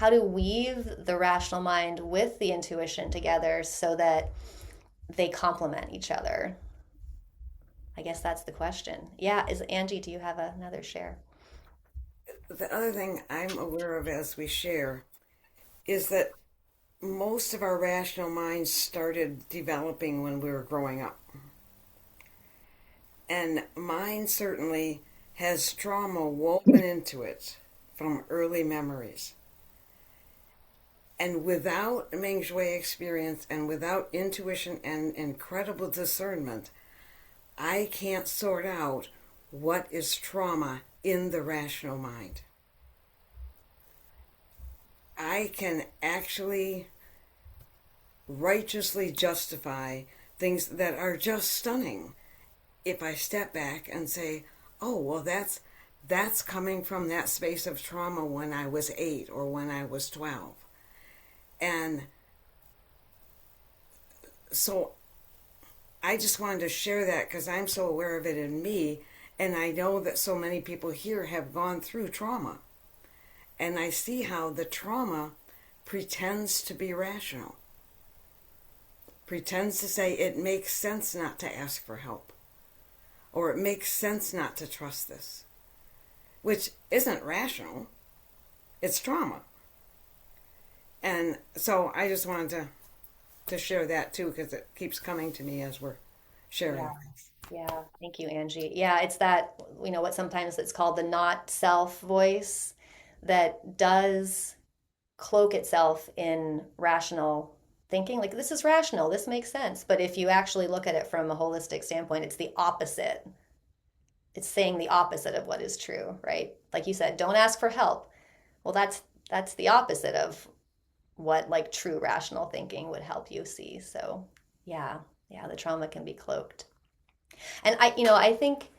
[SPEAKER 1] to weave the rational mind with the intuition together so that they complement each other. I guess that's the question. Yeah, Angie, do you have another share?
[SPEAKER 3] The other thing I'm aware of as we share is that most of our rational minds started developing when we were growing up. And mine certainly has trauma woven into it from early memories. And without Mingjue experience and without intuition and incredible discernment, I can't sort out what is trauma in the rational mind. I can actually righteously justify things that are just stunning if I step back and say, oh, well, that's coming from that space of trauma when I was 8 or when I was 12. And so I just wanted to share that because I'm so aware of it in me, and I know that so many people here have gone through trauma. And I see how the trauma pretends to be rational, pretends to say it makes sense not to ask for help, or it makes sense not to trust this, which isn't rational. It's trauma. And so I just wanted to share that too, because it keeps coming to me as we're sharing
[SPEAKER 1] Yeah.
[SPEAKER 3] things.
[SPEAKER 1] Yeah. Thank you, Angie. Yeah, it's that, what sometimes it's called the not self voice that does cloak itself in rational thinking. Like, this is rational, this makes sense. But if you actually look at it from a holistic standpoint, it's the opposite. It's saying the opposite of what is true, right? Like you said, don't ask for help. Well, that's the opposite of what like true rational thinking would help you see. So, yeah, yeah, the trauma can be cloaked. And I think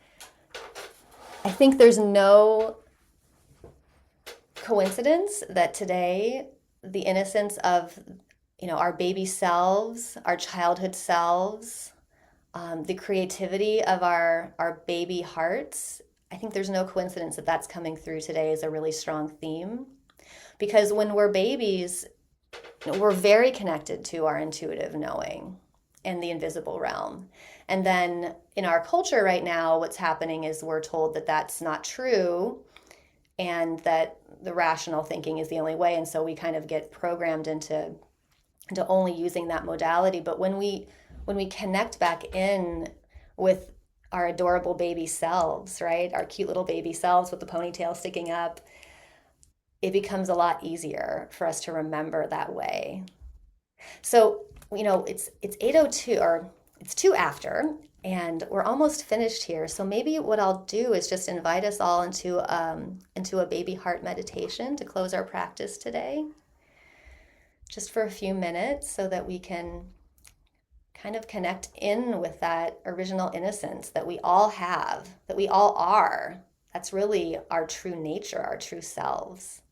[SPEAKER 1] there's no coincidence that today the innocence of our baby selves, our childhood selves, the creativity of our baby hearts. I think there's no coincidence that that's coming through today as a really strong theme. Because when we're babies, we're very connected to our intuitive knowing and the invisible realm. And then in our culture right now, what's happening is we're told that that's not true and that the rational thinking is the only way. And so we kind of get programmed into only using that modality. But when we connect back in with our adorable baby selves, right? Our cute little baby selves with the ponytail sticking up, it becomes a lot easier for us to remember that way. So, it's 8:02 or it's 2 after and we're almost finished here. So maybe what I'll do is just invite us all into a baby heart meditation to close our practice today. Just for a few minutes so that we can kind of connect in with that original innocence that we all have, that we all are. That's really our true nature, our true selves.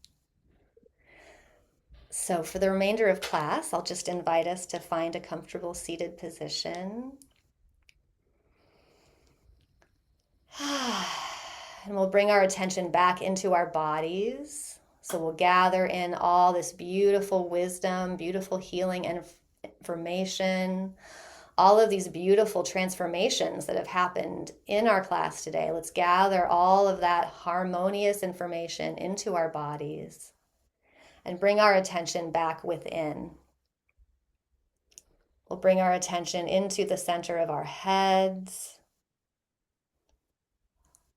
[SPEAKER 1] So, for the remainder of class, I'll just invite us to find a comfortable seated position. And we'll bring our attention back into our bodies. So, we'll gather in all this beautiful wisdom, beautiful healing and information, all of these beautiful transformations that have happened in our class today. Let's gather all of that harmonious information into our bodies and bring our attention back within. We'll bring our attention into the center of our heads.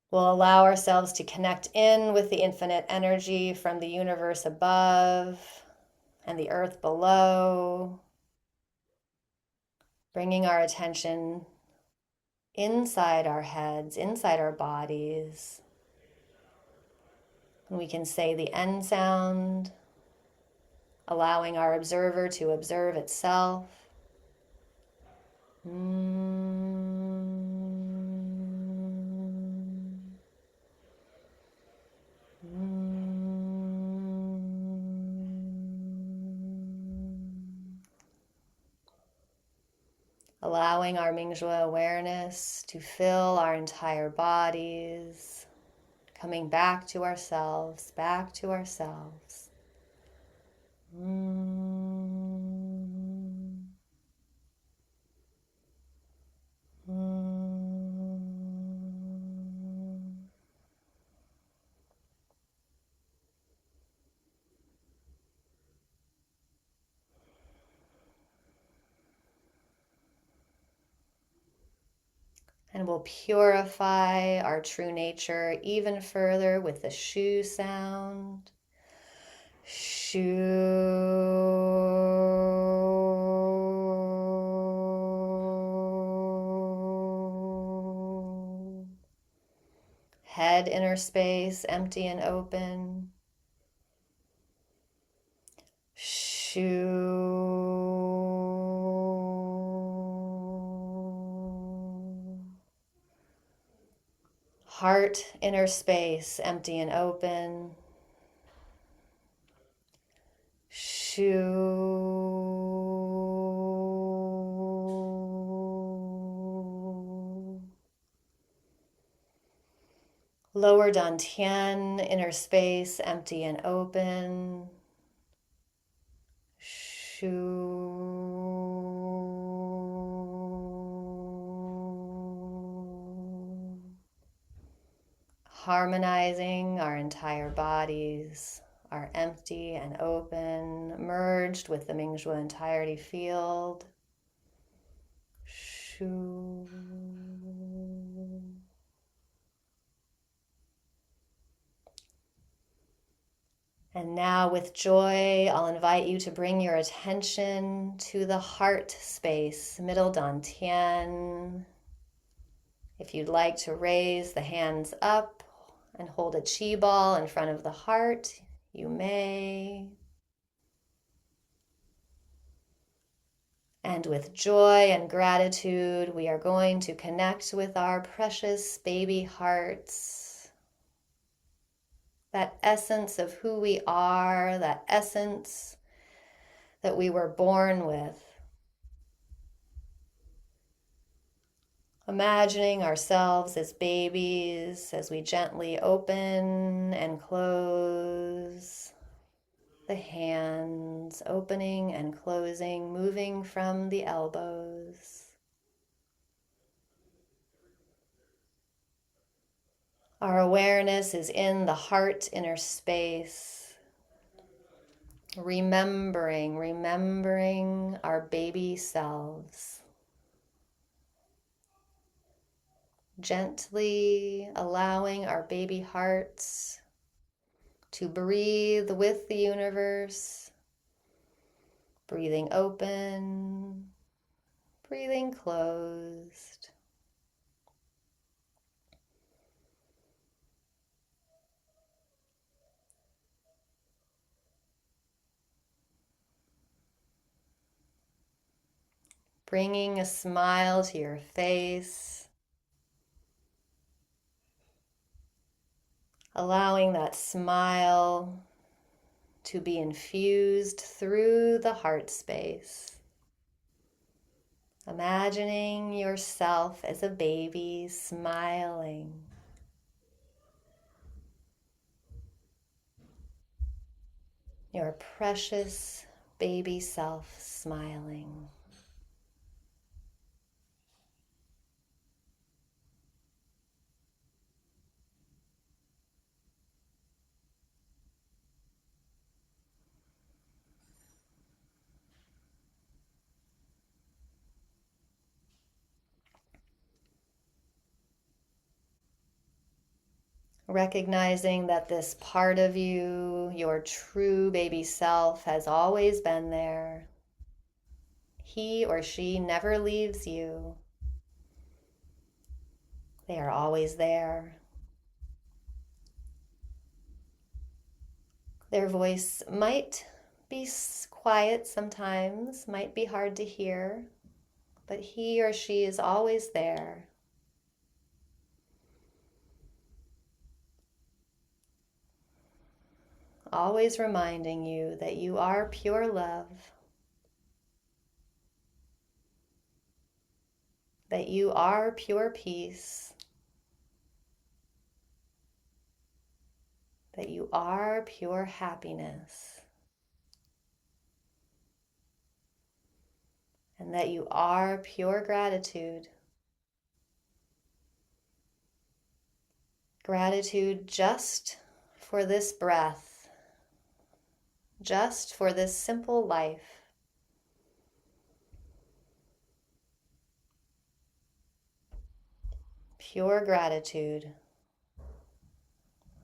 [SPEAKER 1] We'll allow ourselves to connect in with the infinite energy from the universe above and the earth below, bringing our attention inside our heads, inside our bodies. And we can say the N sound, allowing our observer to observe itself. Allowing our Mingjue awareness to fill our entire bodies, coming back to ourselves, back to ourselves. And we'll purify our true nature even further with the shu sound. Shu. Head inner space, empty and open. Shu. Heart inner space, empty and open. Shu. Lower dantian, inner space, empty and open. Shu. Harmonizing our entire bodies, are empty and open, merged with the Mingjue entirety field. Shu. And now with joy, I'll invite you to bring your attention to the heart space, middle dantian. If you'd like to raise the hands up and hold a chi ball in front of the heart, you may. And with joy and gratitude, we are going to connect with our precious baby hearts. That essence of who we are, that essence that we were born with. Imagining ourselves as babies as we gently open and close the hands, opening and closing, moving from the elbows. Our awareness is in the heart inner space, remembering our baby selves. Gently allowing our baby hearts to breathe with the universe, breathing open, breathing closed. Bringing a smile to your face, allowing that smile to be infused through the heart space. Imagining yourself as a baby smiling. Your precious baby self smiling. Recognizing that this part of you, your true baby self, has always been there. He or she never leaves you. They are always there. Their voice might be quiet sometimes, might be hard to hear, but he or she is always there. Always reminding you that you are pure love, that you are pure peace, that you are pure happiness, and that you are pure gratitude. Gratitude just for this breath, just for this simple life. Pure gratitude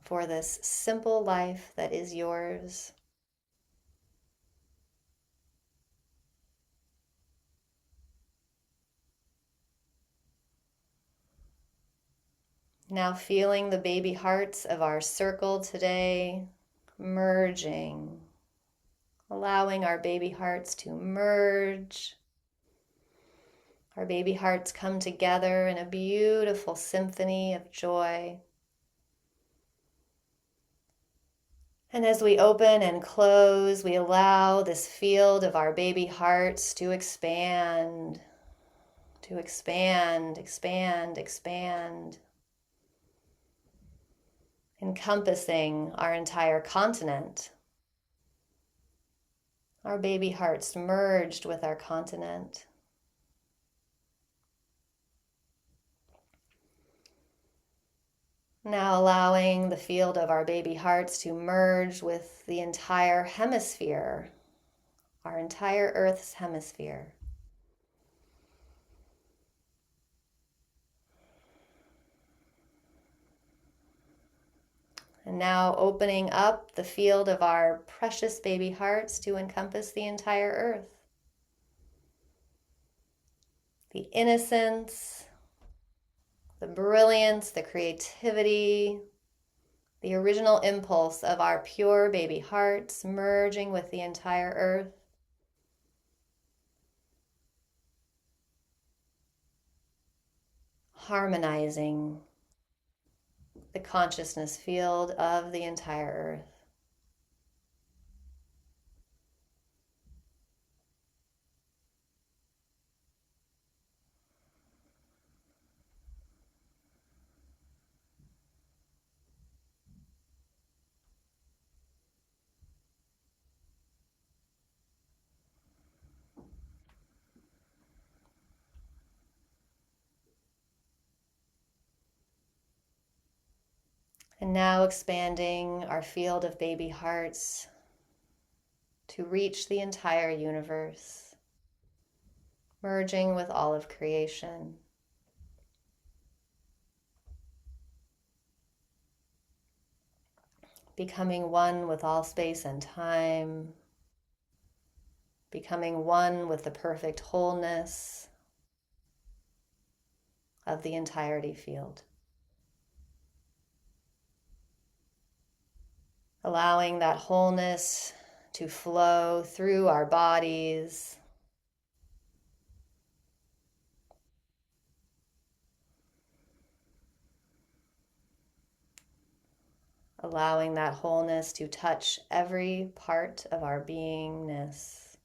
[SPEAKER 1] for this simple life that is yours. Now feeling the baby hearts of our circle today merging, allowing our baby hearts to merge. Our baby hearts come together in a beautiful symphony of joy. And as we open and close, we allow this field of our baby hearts to expand, expand, encompassing our entire continent. Our baby hearts merged with our continent. Now allowing the field of our baby hearts to merge with the entire hemisphere, our entire Earth's hemisphere. And now opening up the field of our precious baby hearts to encompass the entire Earth. The innocence, the brilliance, the creativity, the original impulse of our pure baby hearts merging with the entire Earth. Harmonizing the consciousness field of the entire Earth. And now expanding our field of baby hearts to reach the entire universe, merging with all of creation. Becoming one with all space and time, becoming one with the perfect wholeness of the entirety field. Allowing that wholeness to flow through our bodies, allowing that wholeness to touch every part of our beingness,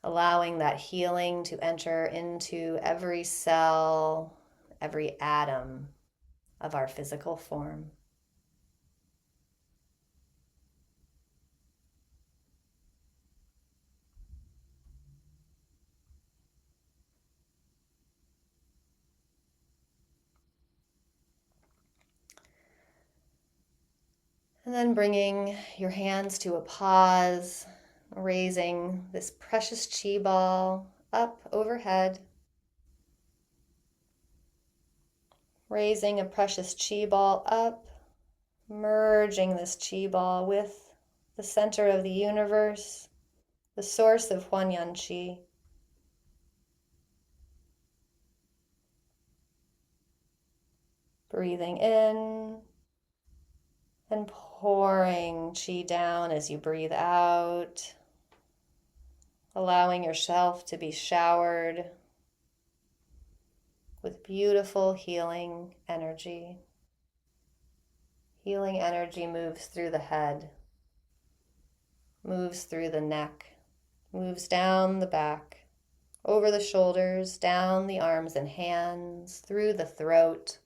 [SPEAKER 1] allowing that healing to enter into every cell, every atom of our physical form. And then bringing your hands to a pause, raising this precious chi ball up overhead. Raising a precious chi ball up, merging this chi ball with the center of the universe, the source of Huanyan Qi. Breathing in and pouring chi down as you breathe out, allowing yourself to be showered with beautiful healing energy. Healing energy moves through the head, moves through the neck, moves down the back, over the shoulders, down the arms and hands, through the throat.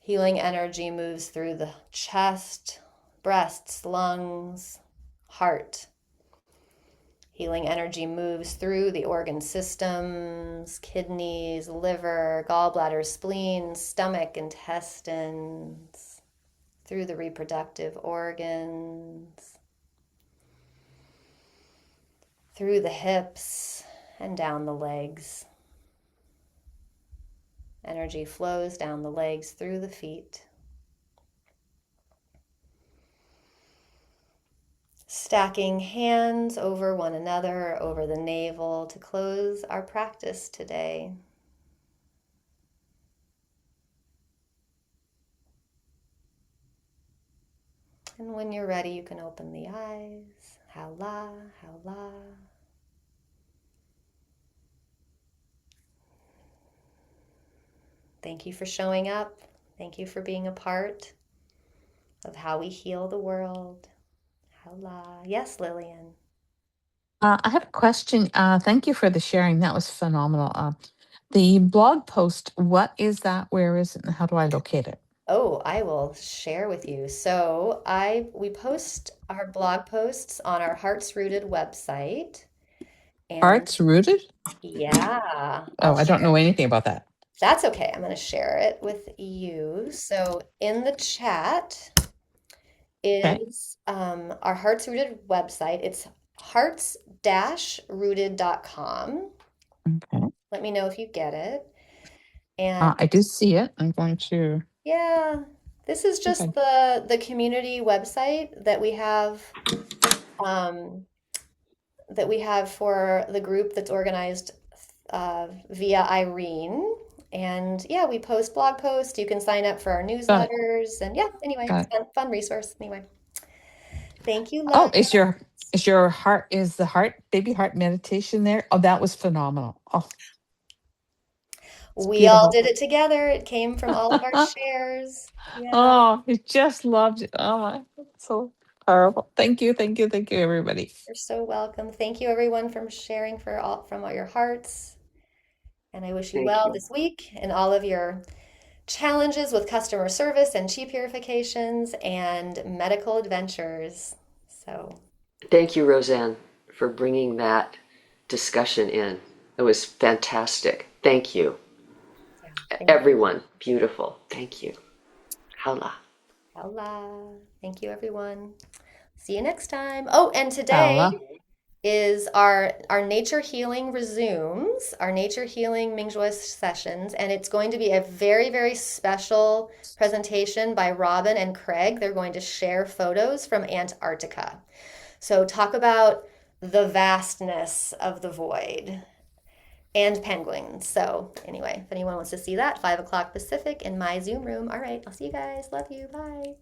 [SPEAKER 1] Healing energy moves through the chest, breasts, lungs, heart. Healing energy moves through the organ systems, kidneys, liver, gallbladder, spleen, stomach, intestines, through the reproductive organs, through the hips and down the legs. Energy flows down the legs through the feet. Stacking hands over one another, over the navel to close our practice today. And when you're ready, you can open the eyes. How la, how la. Thank you for showing up. Thank you for being a part of how we heal the world. How la. Yes, Lillian.
[SPEAKER 4] I have a question. Thank you for the sharing. That was phenomenal. The blog post, what is that? Where is it? And how do I locate it?
[SPEAKER 1] Oh, I will share with you. So we post our blog posts on our Hearts Rooted website. And
[SPEAKER 4] Hearts Rooted?
[SPEAKER 1] yeah,
[SPEAKER 4] Oh,
[SPEAKER 1] I'll
[SPEAKER 4] I don't
[SPEAKER 1] share.
[SPEAKER 4] know anything about that.
[SPEAKER 1] That's okay. I'm going to share it with you. So in the chat
[SPEAKER 4] Okay.
[SPEAKER 1] is our Hearts Rooted website. It's hearts-rooted.com.
[SPEAKER 4] Okay.
[SPEAKER 1] Let me know if you get it. And
[SPEAKER 4] I do see it. I'm going to.
[SPEAKER 1] yeah, this is just
[SPEAKER 4] Okay.
[SPEAKER 1] the community website um, that we have for the group that's organized via Irene. And yeah, we post blog posts. You can sign up for our
[SPEAKER 4] Got it.
[SPEAKER 1] newsletters. And yeah, anyway,
[SPEAKER 4] Got
[SPEAKER 1] it's
[SPEAKER 4] it.
[SPEAKER 1] fun resource. Anyway, thank you,
[SPEAKER 4] Oh,
[SPEAKER 1] love.
[SPEAKER 4] is the heart baby heart meditation there? Oh, that was phenomenal. Oh, it's
[SPEAKER 1] We all
[SPEAKER 4] beautiful.
[SPEAKER 1] did it together. It came from all of our shares. Yeah,
[SPEAKER 4] Oh, I just loved it. Oh my, so powerful. Thank you, everybody.
[SPEAKER 1] you're so welcome. Thank you, everyone, from sharing from all your hearts. And I wish you
[SPEAKER 7] Thank
[SPEAKER 1] well
[SPEAKER 7] you.
[SPEAKER 1] this week and all of your challenges with customer service and chi purifications and medical adventures. So,
[SPEAKER 7] Thank you, Roseanne, for bringing that discussion in. It was fantastic. Thank you.
[SPEAKER 1] yeah, thank you.
[SPEAKER 7] Everyone, beautiful. Thank you. Hala.
[SPEAKER 1] Hola. Thank you, everyone. See you next time. Oh, and today
[SPEAKER 4] Allah.
[SPEAKER 1] is our nature healing resumes, our nature healing Mingjue sessions, and it's going to be a very, very special presentation by Robin and Craig. They're going to share photos from Antarctica. So talk about the vastness of the void and penguins. So anyway, if anyone wants to see that, 5 o'clock Pacific in my Zoom room. All right, I'll see you guys. Love you. Bye.